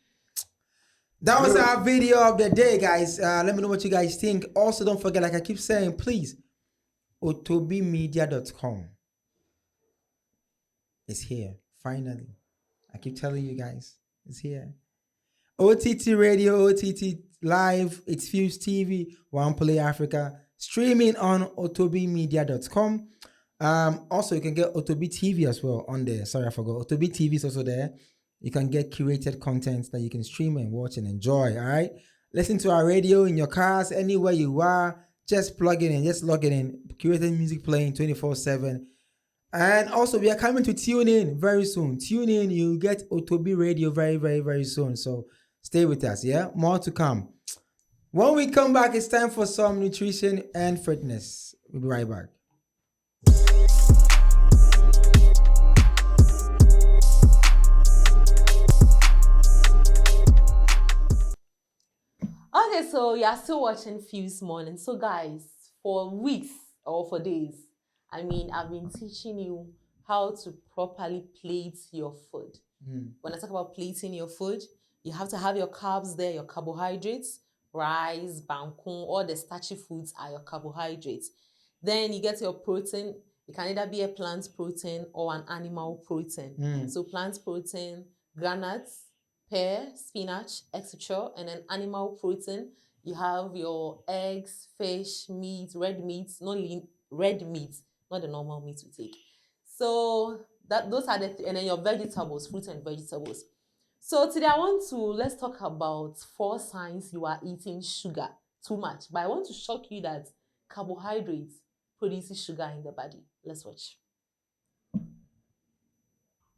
[SPEAKER 1] That was our video of the day, guys. Let me know what you guys think. Also, don't forget, like I keep saying, please, otobimedia.com is here, finally. I keep telling you guys, it's here. OTT Radio, OTT Live, it's Fuse TV, One Play Africa, streaming on otobimedia.com. Also, you can get Otobi TV as well on there. Sorry, I forgot. Otobi TV is also there. You can get curated content that you can stream and watch and enjoy, all right? Listen to our radio in your cars, anywhere you are. Just plug it in, just log it in. Curated music playing 24/7. And also, we are coming to tune in very soon. Tune in, you get Otobi Radio very, very, very soon. So stay with us, yeah? More to come. When we come back, it's time for some nutrition and fitness. We'll be right back.
[SPEAKER 3] Okay, so you are still watching Fuse Morning. So guys, for weeks or for days, I've been teaching you how to properly plate your food. When I talk about plating your food, you have to have your carbs there, your carbohydrates, rice, bangkun, all the starchy foods are your carbohydrates. Then you get your protein. It can either be a plant protein or an animal protein. So plant protein, granules, pear, spinach, etc. And then animal protein, you have your eggs, fish, meat, red meat, red meat, not the normal meat we take. So those are the and then your vegetables, fruits and vegetables. So today let's talk about 4 signs you are eating sugar too much. But I want to shock you that carbohydrates produces sugar in the body. Let's watch.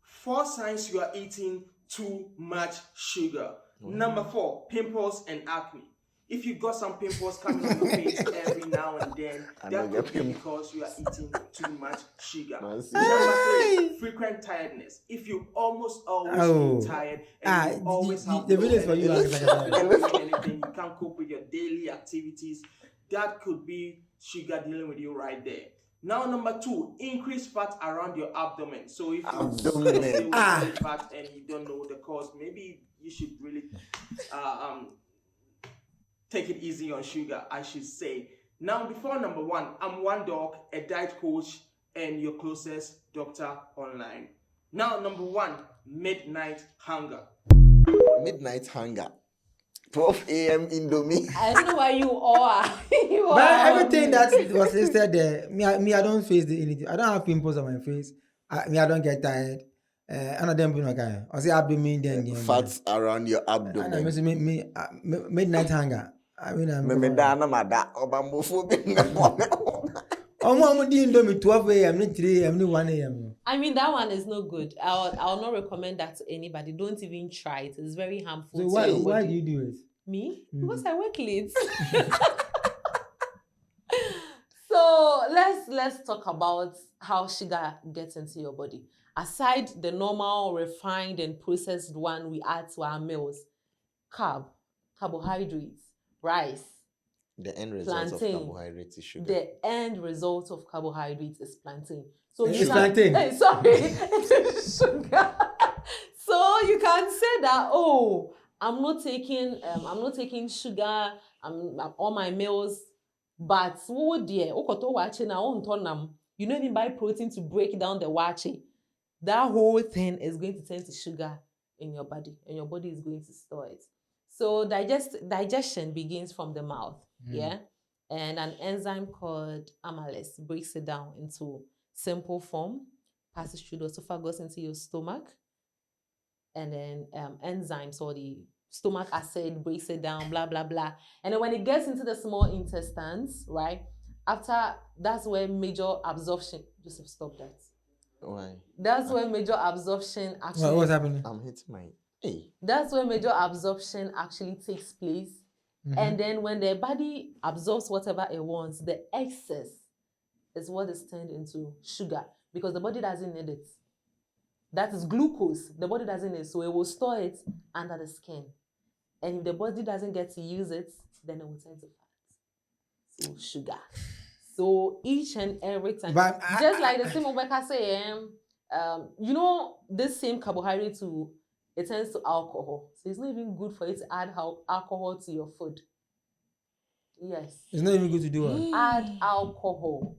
[SPEAKER 8] 4 signs you are eating too much sugar. Number 4, pimples and acne. If you got some pimples coming on your face every now and then, that could be because you are eating too much sugar. Number 3, frequent tiredness. If you almost always feel tired and you always have
[SPEAKER 1] the video is for you.
[SPEAKER 8] Anything, you can't cope with your daily activities, that could be sugar dealing with you right there. Now, number 2, increased fat around your abdomen. So if you fat and you don't know the cause, maybe you should really take it easy on sugar, I should say. Now, before number 1, I'm one doc, a diet coach, and your closest doctor online. Now, number 1, midnight hunger.
[SPEAKER 2] Midnight hunger. 12 a.m. Indomie.
[SPEAKER 3] I don't know why you are.
[SPEAKER 1] But everything that was listed there, me, I don't face anything. I don't have pimples on my face. I don't get tired. I don't do okay. I say abdomen then.
[SPEAKER 2] Fats around your abdomen.
[SPEAKER 1] Midnight hunger. I mean, I'm
[SPEAKER 2] 12
[SPEAKER 1] a.m., 3 a.m., 1 a.m.
[SPEAKER 3] I mean, that one is no good. I'll not recommend that to anybody. Don't even try it. It's very harmful.
[SPEAKER 1] So why do you do it?
[SPEAKER 3] Me? Because I work late. So let's talk about how sugar gets into your body. Aside the normal, refined, and processed one we add to our meals, carbohydrates, rice,
[SPEAKER 2] the end result
[SPEAKER 3] plantain.
[SPEAKER 2] of carbohydrates is sugar.
[SPEAKER 3] The end result of carbohydrates is plantain. So
[SPEAKER 1] it's plantain.
[SPEAKER 3] It's sugar. So you can say that, oh, I'm not taking sugar. I'm on my meals, but you don't even buy protein to break down the wache. That whole thing is going to turn to sugar in your body, and your body is going to store it. So digestion begins from the mouth, yeah? And an enzyme called amylase breaks it down into simple form, passes through the esophagus into your stomach, and then enzymes or the stomach acid breaks it down, blah, blah, blah. And then when it gets into the small intestines, right, after, that's where major absorption, Joseph, stop that.
[SPEAKER 2] Why?
[SPEAKER 3] That's where major absorption actually...
[SPEAKER 1] What's happening?
[SPEAKER 2] I'm hitting my... Hey.
[SPEAKER 3] That's where major absorption actually takes place. And then when the body absorbs whatever it wants, the excess is what is turned into sugar because the body doesn't need it. That is glucose. The body doesn't need it, so it will store it under the skin. And if the body doesn't get to use it, then it will turn to fat. So sugar. So each and every time, just like the same Obeka say, you know, this same carbohydrate it turns to alcohol. So it's not even good for you to add alcohol to your food. Yes.
[SPEAKER 1] It's not even good to do what?
[SPEAKER 3] Add alcohol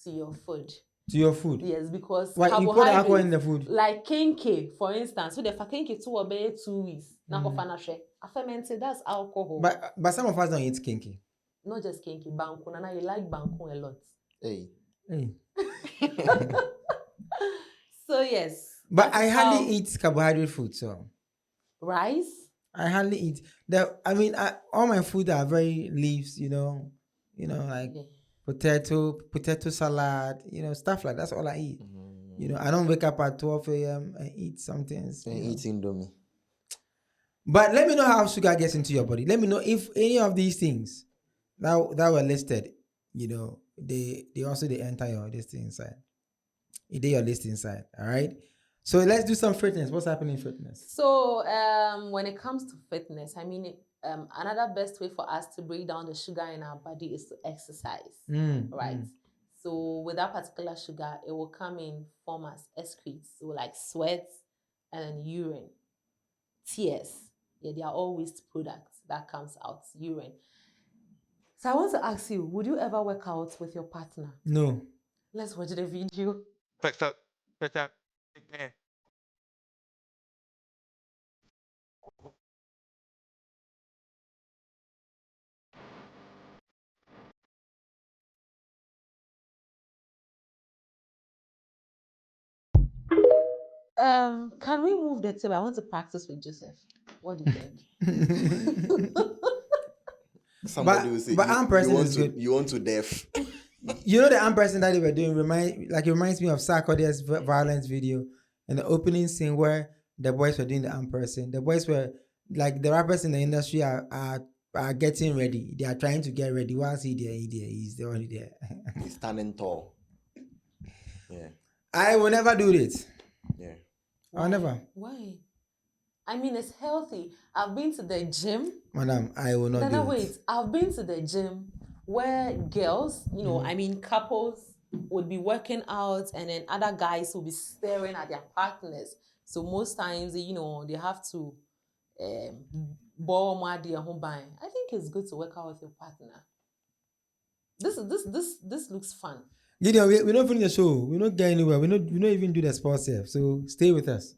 [SPEAKER 3] to your food.
[SPEAKER 1] To your food?
[SPEAKER 3] Yes, because
[SPEAKER 1] why you put alcohol in the food?
[SPEAKER 3] Like kenke, for instance. So the kenke 2 weeks. I fermented, that's alcohol.
[SPEAKER 1] But some of us don't eat kenke.
[SPEAKER 3] Not just kenke, banku. Nana, you like banku a lot.
[SPEAKER 2] Hey.
[SPEAKER 3] So yes.
[SPEAKER 1] But I hardly eat carbohydrate food, so.
[SPEAKER 3] Rice?
[SPEAKER 1] I hardly eat. All my food are very leaves, like potato salad, stuff like that. That's all I eat. I don't wake up at 12 a.m. and eat something.
[SPEAKER 2] Eat Indomie.
[SPEAKER 1] But let me know how sugar gets into your body. Let me know if any of these things that were listed, they also enter your list inside. They your list inside, all right? So let's do some fitness. What's happening in fitness?
[SPEAKER 3] So when it comes to fitness, another best way for us to break down the sugar in our body is to exercise, right? So with that particular sugar, it will come in form as excretes, so like sweat and then urine, tears. Yeah, they are all waste products that comes out, urine. So I want to ask you, would you ever work out with your partner?
[SPEAKER 1] No.
[SPEAKER 3] Let's watch the video. Can we move the table? I want to practice with Joseph. What do you think?
[SPEAKER 2] Somebody will say, you want to deaf.
[SPEAKER 1] The arm person that they were doing reminds me of Sarkodie's violence video and the opening scene where the boys were doing the arm person. The boys were like the rappers in the industry are are getting ready. They are trying to get ready. Once he's the only there.
[SPEAKER 2] He's standing tall. Yeah.
[SPEAKER 1] I will never do it.
[SPEAKER 2] Yeah.
[SPEAKER 1] I'll never.
[SPEAKER 3] Why? I mean, it's healthy. I've been to the gym.
[SPEAKER 1] Madam, I will not do
[SPEAKER 3] Wait.
[SPEAKER 1] it.
[SPEAKER 3] I've been to the gym where girls, I mean, couples would be working out and then other guys will be staring at their partners. So most times, they have to ball more their home buying. I think it's good to work out with your partner. This looks fun.
[SPEAKER 1] Gideon, we're not finishing the show. We're not getting anywhere. We don't even do the sports here. So stay with us.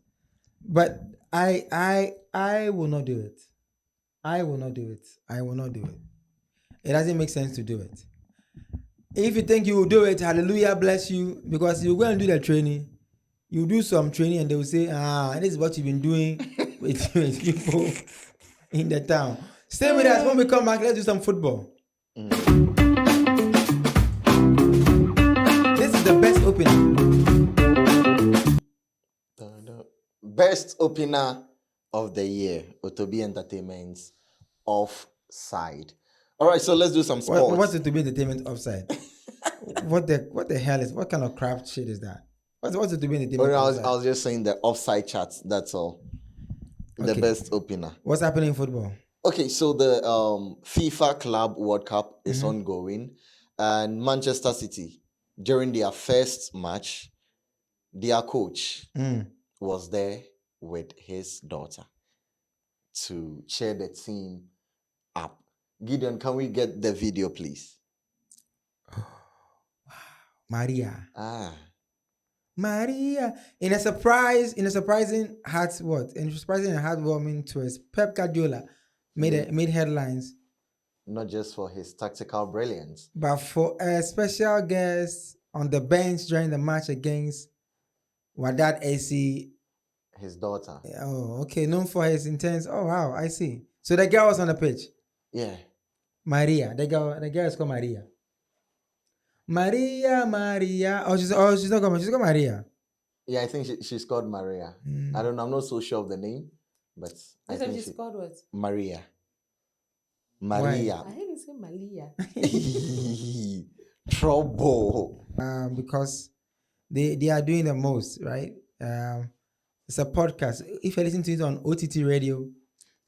[SPEAKER 1] But I will not do it. I will not do it. I will not do it. It doesn't make sense to do it. If you think you will do it, hallelujah, bless you. Because you go and do the training. You do some training and they will say, this is what you've been doing with people in the town. Stay with us. When we come back, let's do some football. This is the best opener.
[SPEAKER 2] Best opener of the year. Otobi Entertainment's Offside. All right, so let's do some sports.
[SPEAKER 1] What's Otobi Entertainment Offside? What the hell is? What kind of crap shit is that? What's Otobi Entertainment Offside?
[SPEAKER 2] I was just saying the offside charts. That's all. The best opener.
[SPEAKER 1] What's happening in football?
[SPEAKER 2] Okay, so the FIFA Club World Cup is ongoing, and Manchester City, during their first match, their coach was there with his daughter to cheer the team up. Gideon, can we get the video, please?
[SPEAKER 1] Maria.
[SPEAKER 2] Maria.
[SPEAKER 1] In a surprising and heartwarming twist, Pep Guardiola made headlines.
[SPEAKER 2] Not just for his tactical brilliance,
[SPEAKER 1] but for a special guest on the bench during the match against Wydad AC.
[SPEAKER 2] His daughter.
[SPEAKER 1] Oh, okay. Known for his intense. Oh, wow. I see. So the girl was on the pitch.
[SPEAKER 2] Yeah.
[SPEAKER 1] Maria. The girl is called Maria. Maria. Oh, she's not called. She's called Maria.
[SPEAKER 2] Yeah, I think she's called Maria. I don't know. I'm not so sure of the name, but I think
[SPEAKER 3] she's called what?
[SPEAKER 2] Maria.
[SPEAKER 3] I heard you say Malia.
[SPEAKER 2] Trouble.
[SPEAKER 1] Because they are doing the most, right? It's a podcast. If you listen to it on OTT radio,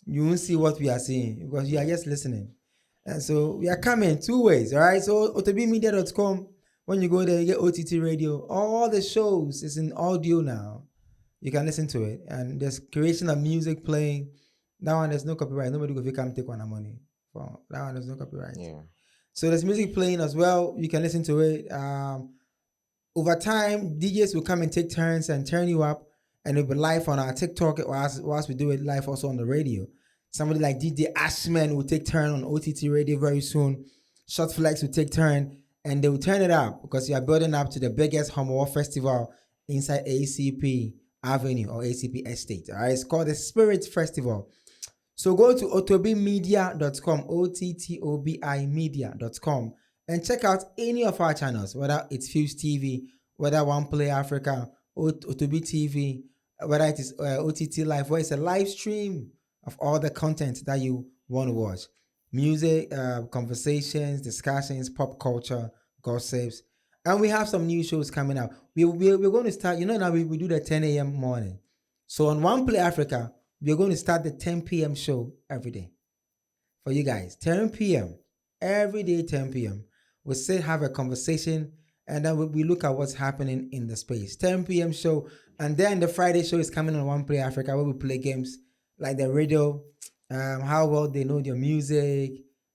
[SPEAKER 1] you won't see what we are saying because you are just listening. And so we are coming 2 ways, all right? So otobmedia.com, when you go there, you get OTT radio. All the shows is in audio now. You can listen to it. And there's creation of music playing. That one, there's no copyright. Nobody will come take one money. For that one, there's no copyright.
[SPEAKER 2] Yeah.
[SPEAKER 1] So there's music playing as well. You can listen to it. Over time, DJs will come and take turns and turn you up. And it'll be live on our TikTok whilst we do it live also on the radio. Somebody like DJ Ashman will take turn on OTT radio very soon. Short Flex will take turn and they will turn it up because you are building up to the biggest Homo festival inside ACP Avenue or ACP Estate. All right, it's called the Spirit Festival. So go to otobmedia.com, OTTOBI media.com, and check out any of our channels, whether it's Fuse TV, whether One Play Africa, Otobi TV, whether it is OTT Live, where it's a live stream of all the content that you want to watch. Music, conversations, discussions, pop culture, gossips. And we have some new shows coming up. We're going to start, now we do the 10 a.m. morning. So on One Play Africa, we're going to start the 10 p.m. show every day. For you guys, 10 p.m. Every day, 10 p.m. We'll sit, have a conversation, and then we look at what's happening in the space. 10 p.m. show. And then the Friday show is coming on One Play Africa, where we play games like the radio, how well they know their music,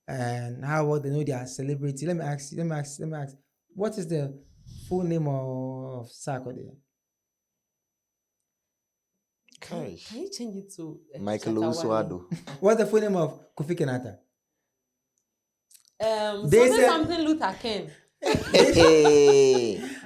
[SPEAKER 1] and how well they know their celebrity. Let me ask, what is the full name of Sako there?
[SPEAKER 3] Can you change it to
[SPEAKER 2] Michael Uswado?
[SPEAKER 1] What's the full name of Kofi Kenata?
[SPEAKER 3] Something Luther King.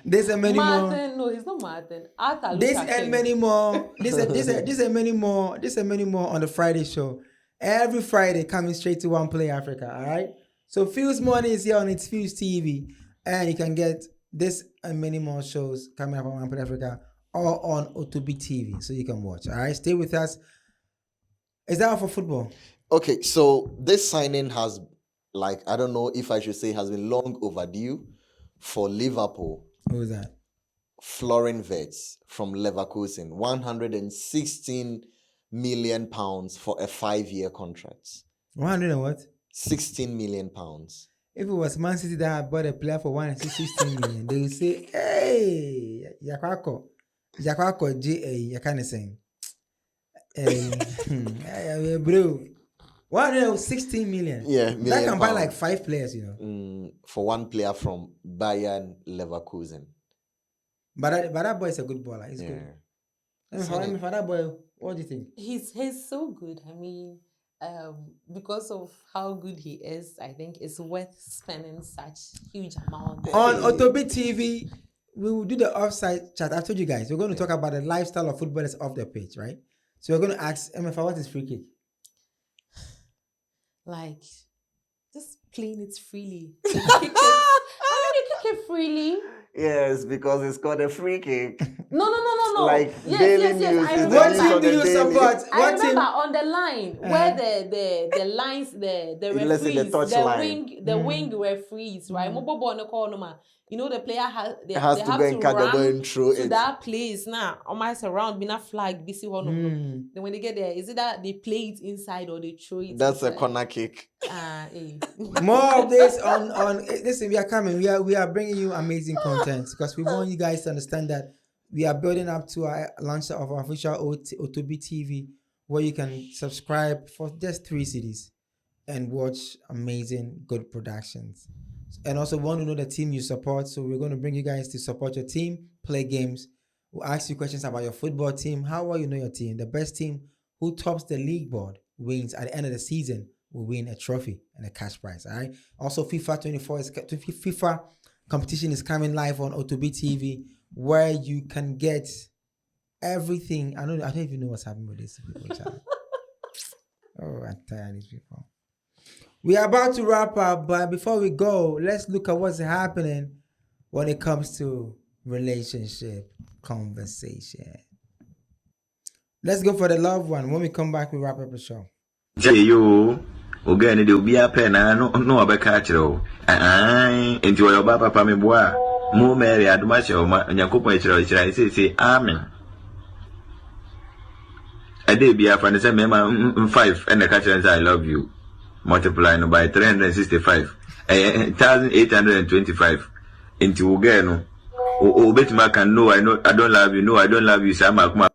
[SPEAKER 1] There's a many
[SPEAKER 3] Martin,
[SPEAKER 1] more.
[SPEAKER 3] no, he's not Martin. Arthur Luther
[SPEAKER 1] This
[SPEAKER 3] King.
[SPEAKER 1] and many more. This and many more. This and many more on the Friday show. Every Friday coming straight to One Play Africa. All right. So FuseMorning is here on its Fuse TV, and you can get this and many more shows coming up on One Play Africa or on Otobi TV, so you can watch. All right. Stay with us. Is that all for football?
[SPEAKER 2] Okay, so this signing has, like, I don't know if I should say, has been long overdue for Liverpool.
[SPEAKER 1] Who was that?
[SPEAKER 2] Florin Wirtz from Leverkusen, 116 million pounds for a 5-year contract.
[SPEAKER 1] 100 and what?
[SPEAKER 2] 16 million pounds.
[SPEAKER 1] If it was Man City that had bought a player for 116 million, they would say, hey, Yakwako, G.A., kind of saying, hey, bro, 116 million.
[SPEAKER 2] Yeah,
[SPEAKER 1] that can buy
[SPEAKER 2] pounds.
[SPEAKER 1] like 5 players, you know.
[SPEAKER 2] For one player from Bayern Leverkusen.
[SPEAKER 1] But that boy is a good baller. He's good. For that boy, what do you think?
[SPEAKER 3] He's so good. I mean, because of how good he is, I think it's worth spending such huge amount.
[SPEAKER 1] On Otobi TV, we will do the offside chat. I told you guys, we're going to talk about the lifestyle of footballers off the pitch, right? So we're going to ask MFA, what is free kick?
[SPEAKER 3] Like, just playing it freely. How do you kick it freely?
[SPEAKER 2] Yes, because it's called a free kick.
[SPEAKER 3] No.
[SPEAKER 2] Like
[SPEAKER 3] yes.
[SPEAKER 1] What team do you support?
[SPEAKER 3] I remember on the line where the lines, the referees, the wing referees, right? You know, the player has they have to run to that place now. Almost around being a flag, BC one. Then when they get there, is it that they play it inside or they throw it?
[SPEAKER 2] That's
[SPEAKER 3] inside?
[SPEAKER 2] A corner kick.
[SPEAKER 1] More of this on listen, we are coming. We are bringing you amazing content because we want you guys to understand that we are building up to our launch of our official Otobi TV, where you can subscribe for just 3 cities and watch amazing, good productions. And also want to know the team you support. So we're going to bring you guys to support your team, play games. We'll ask you questions about your football team. How well you know your team. The best team who tops the league board wins at the end of the season will win a trophy and a cash prize. All right. Also, FIFA competition is coming live on Otobi TV, where you can get everything. I don't even know what's happening with these people. Oh, I'm tired of these people. We are about to wrap up, but before we go, let's look at what's happening when it comes to relationship conversation. Let's go for the loved one. When we come back, we wrap up the show.
[SPEAKER 9] You again, there will be a pen. No, I catch you. Enjoy your papa, me boy. More Mary, I'd much of my say, Amen. I did be a friend, say, 5 and the catcher, I love you. Multiplying by 365, 1,825 into again. Oh, bet my can no, I don't love you. No, I don't love you, Sam.
[SPEAKER 1] Until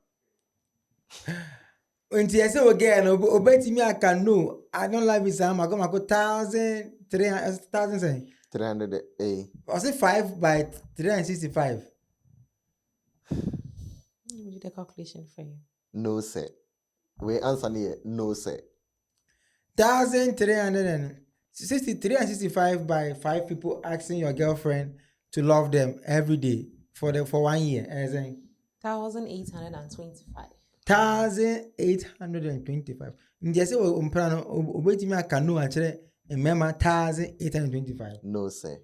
[SPEAKER 1] I say again, obey me, I can know. I don't love you, Sam. I go 1,300.
[SPEAKER 2] 300.
[SPEAKER 1] I say 5 by 365.
[SPEAKER 3] Let me do the calculation for you.
[SPEAKER 2] No, sir. We answer here. No, sir.
[SPEAKER 1] 1,365 by 5 people asking your girlfriend to love them every day for 1 year.
[SPEAKER 3] 1,825.
[SPEAKER 1] 1,825. Just say umprano obetimi aka no akere remember 1,825.
[SPEAKER 2] No, sir.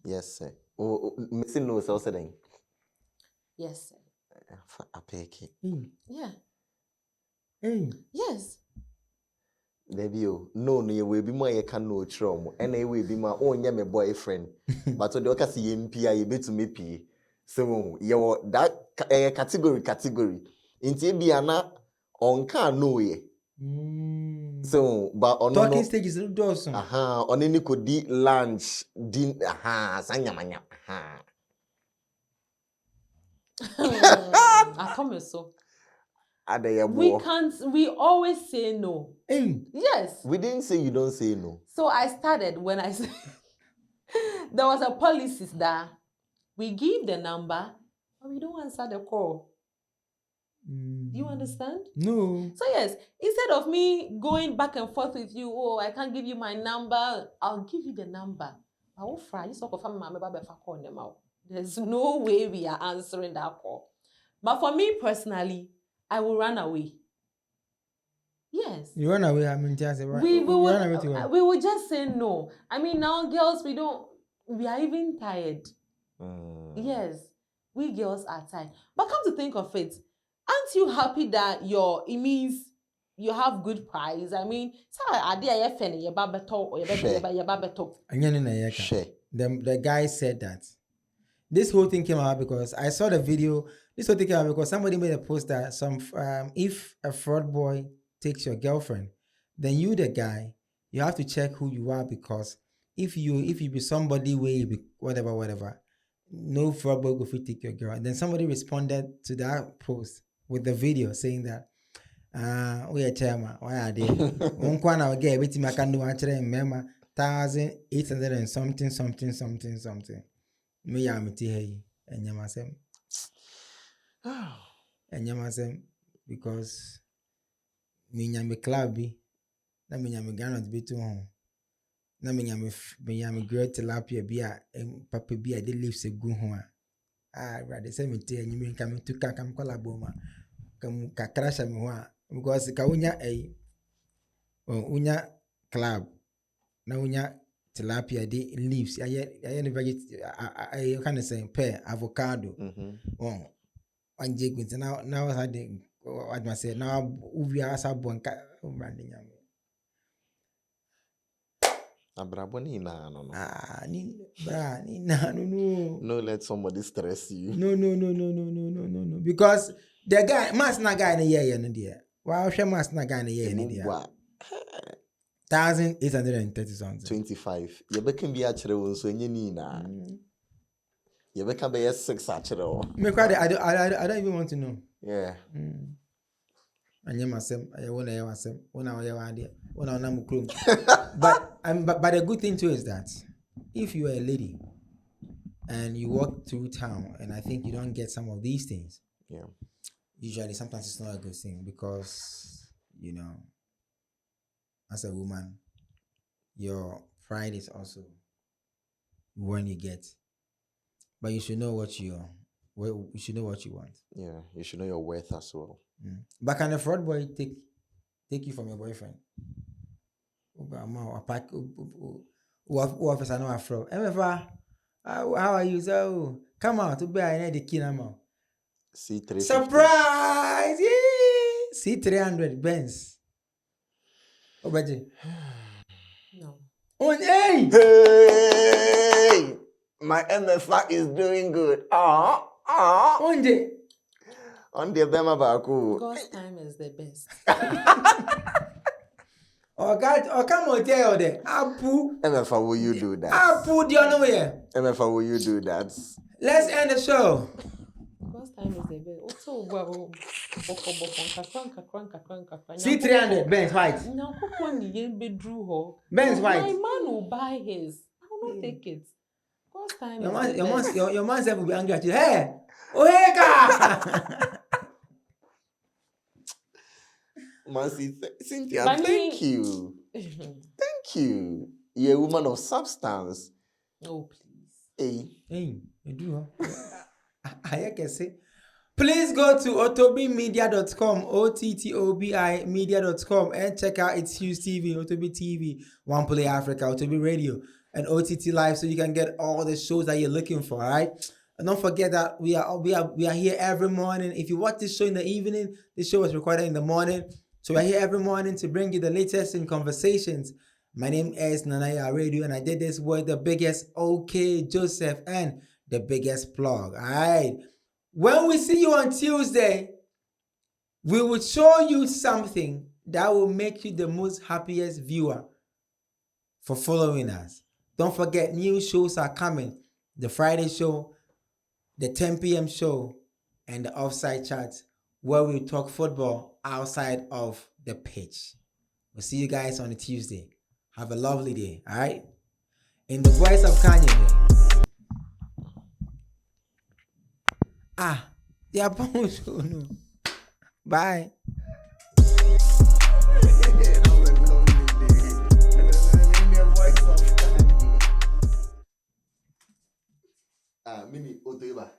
[SPEAKER 2] Yes, sir. Missing no, sir. Saying.
[SPEAKER 3] Yes, sir.
[SPEAKER 2] I pay it.
[SPEAKER 3] Yeah.
[SPEAKER 2] Yes.
[SPEAKER 3] Yes.
[SPEAKER 2] Debio, no, you will be my can no chrom, and I will be my own young boyfriend. But to the Ocasi MPI, you bet to me P. So, you that category. In Tibiana, on can no way. So, but on
[SPEAKER 1] talking stages, Dawson.
[SPEAKER 2] On any could di lunch, din, Sanyamanya.
[SPEAKER 3] I promise so. We always say no. Yes.
[SPEAKER 2] We didn't say you don't say no.
[SPEAKER 3] So I started when I said there was a policy that we give the number, but we don't answer the call. Do you understand?
[SPEAKER 1] No.
[SPEAKER 3] So yes, instead of me going back and forth with you, oh, I can't give you my number, I'll give you the number. There's no way we are answering that call. But for me personally, I will run away. Yes.
[SPEAKER 1] You run away, I mean, just right.
[SPEAKER 3] We will just say no. I mean, now girls, we are even tired. Yes, we girls are tired. But come to think of it, aren't you happy that it means you have good price. I mean, so idea you fend your babeto or your babeto.
[SPEAKER 1] The guy said that. This whole thing came out because I saw the video. This whole thing came out because somebody made a post that if a fraud boy takes your girlfriend, then you the guy, you have to check who you are, because if you be somebody way whatever, no fraud boy go fit take your girl. And then somebody responded to that post with the video saying that we are chairman, why are they? One corner will get everything I can do actually remember 1,800 and something. Me ya miti hey enyamasem because me nyame club bi na me nyame Ghana bi to ho na me nyame great tilapia bi a papa bi a de leaves egu ho a brother say me te enyime nka me tuka kam kola boma kam ka crasha me ho a because ka unya unya club na unya tilapia de leaves aye vegetable kind of saying pear avocado anje gwinti now was had what must say now ubi asa bonka branding am
[SPEAKER 2] Abraboni na no
[SPEAKER 1] no
[SPEAKER 2] let somebody stress you.
[SPEAKER 1] No because the guy mas na guy na yeah no there wow she mas na guy na yeah ni there 1,830 something.
[SPEAKER 2] 25. You can be actually so you need na. You can be 6 actually.
[SPEAKER 1] I don't even want to know.
[SPEAKER 2] Yeah.
[SPEAKER 1] But the good thing too is that if you are a lady and you walk through town and I think you don't get some of these things, usually sometimes it's not a good thing, because as a woman, your pride is also when you get, but you should know what you should know what you want.
[SPEAKER 2] Yeah, you should know your worth as well.
[SPEAKER 1] But can a fraud boy take you from your boyfriend? How are you? So come out to buy the kinama.
[SPEAKER 2] C3.
[SPEAKER 1] Surprise! C300 Benz. Oh, budget.
[SPEAKER 3] No.
[SPEAKER 1] Oh, hey!
[SPEAKER 2] Hey! My MFA is doing good.
[SPEAKER 1] On
[SPEAKER 2] the Bema Baku.
[SPEAKER 3] God's time is the best.
[SPEAKER 1] Oh, God, come on, tell you Apu.
[SPEAKER 2] MFA, will you do that?
[SPEAKER 1] Apu, do you know where?
[SPEAKER 2] MFA, will you do that?
[SPEAKER 1] Let's end the show.
[SPEAKER 3] God's time is the best. Also,
[SPEAKER 1] C300 Benz white.
[SPEAKER 3] Now,
[SPEAKER 1] Benz white.
[SPEAKER 3] My man will buy his. I will not take it. God's time
[SPEAKER 1] your man will be angry at you. Hey! Oh, hey, God!
[SPEAKER 2] Mercy, Cynthia, thank you. Thank you. You're a woman of substance.
[SPEAKER 3] Oh, please.
[SPEAKER 1] Hey, you do, huh? I can say. Please go to otobimedia.com, OTTOBI media.com, and check out its Fuse TV, Otobi TV, One Play Africa, Otobi Radio, and OTT Live, so you can get all the shows that you're looking for. All right. And don't forget that we are here every morning. If you watch this show in the evening, this show was recorded in the morning. So we're here every morning to bring you the latest in conversations. My name is Nanaya Radio, and I did this with the biggest OK Joseph and the biggest plug. All right. When we see you on Tuesday, we will show you something that will make you the most happiest viewer for following us. Don't forget, new shows are coming. The Friday show, the 10 p.m. show, and the Offside Chat, where we talk football outside of the pitch. We'll see you guys on a Tuesday. Have a lovely day, all right? In the voice of Kanye. Yeah, bye.
[SPEAKER 2] Mimi Otoiba.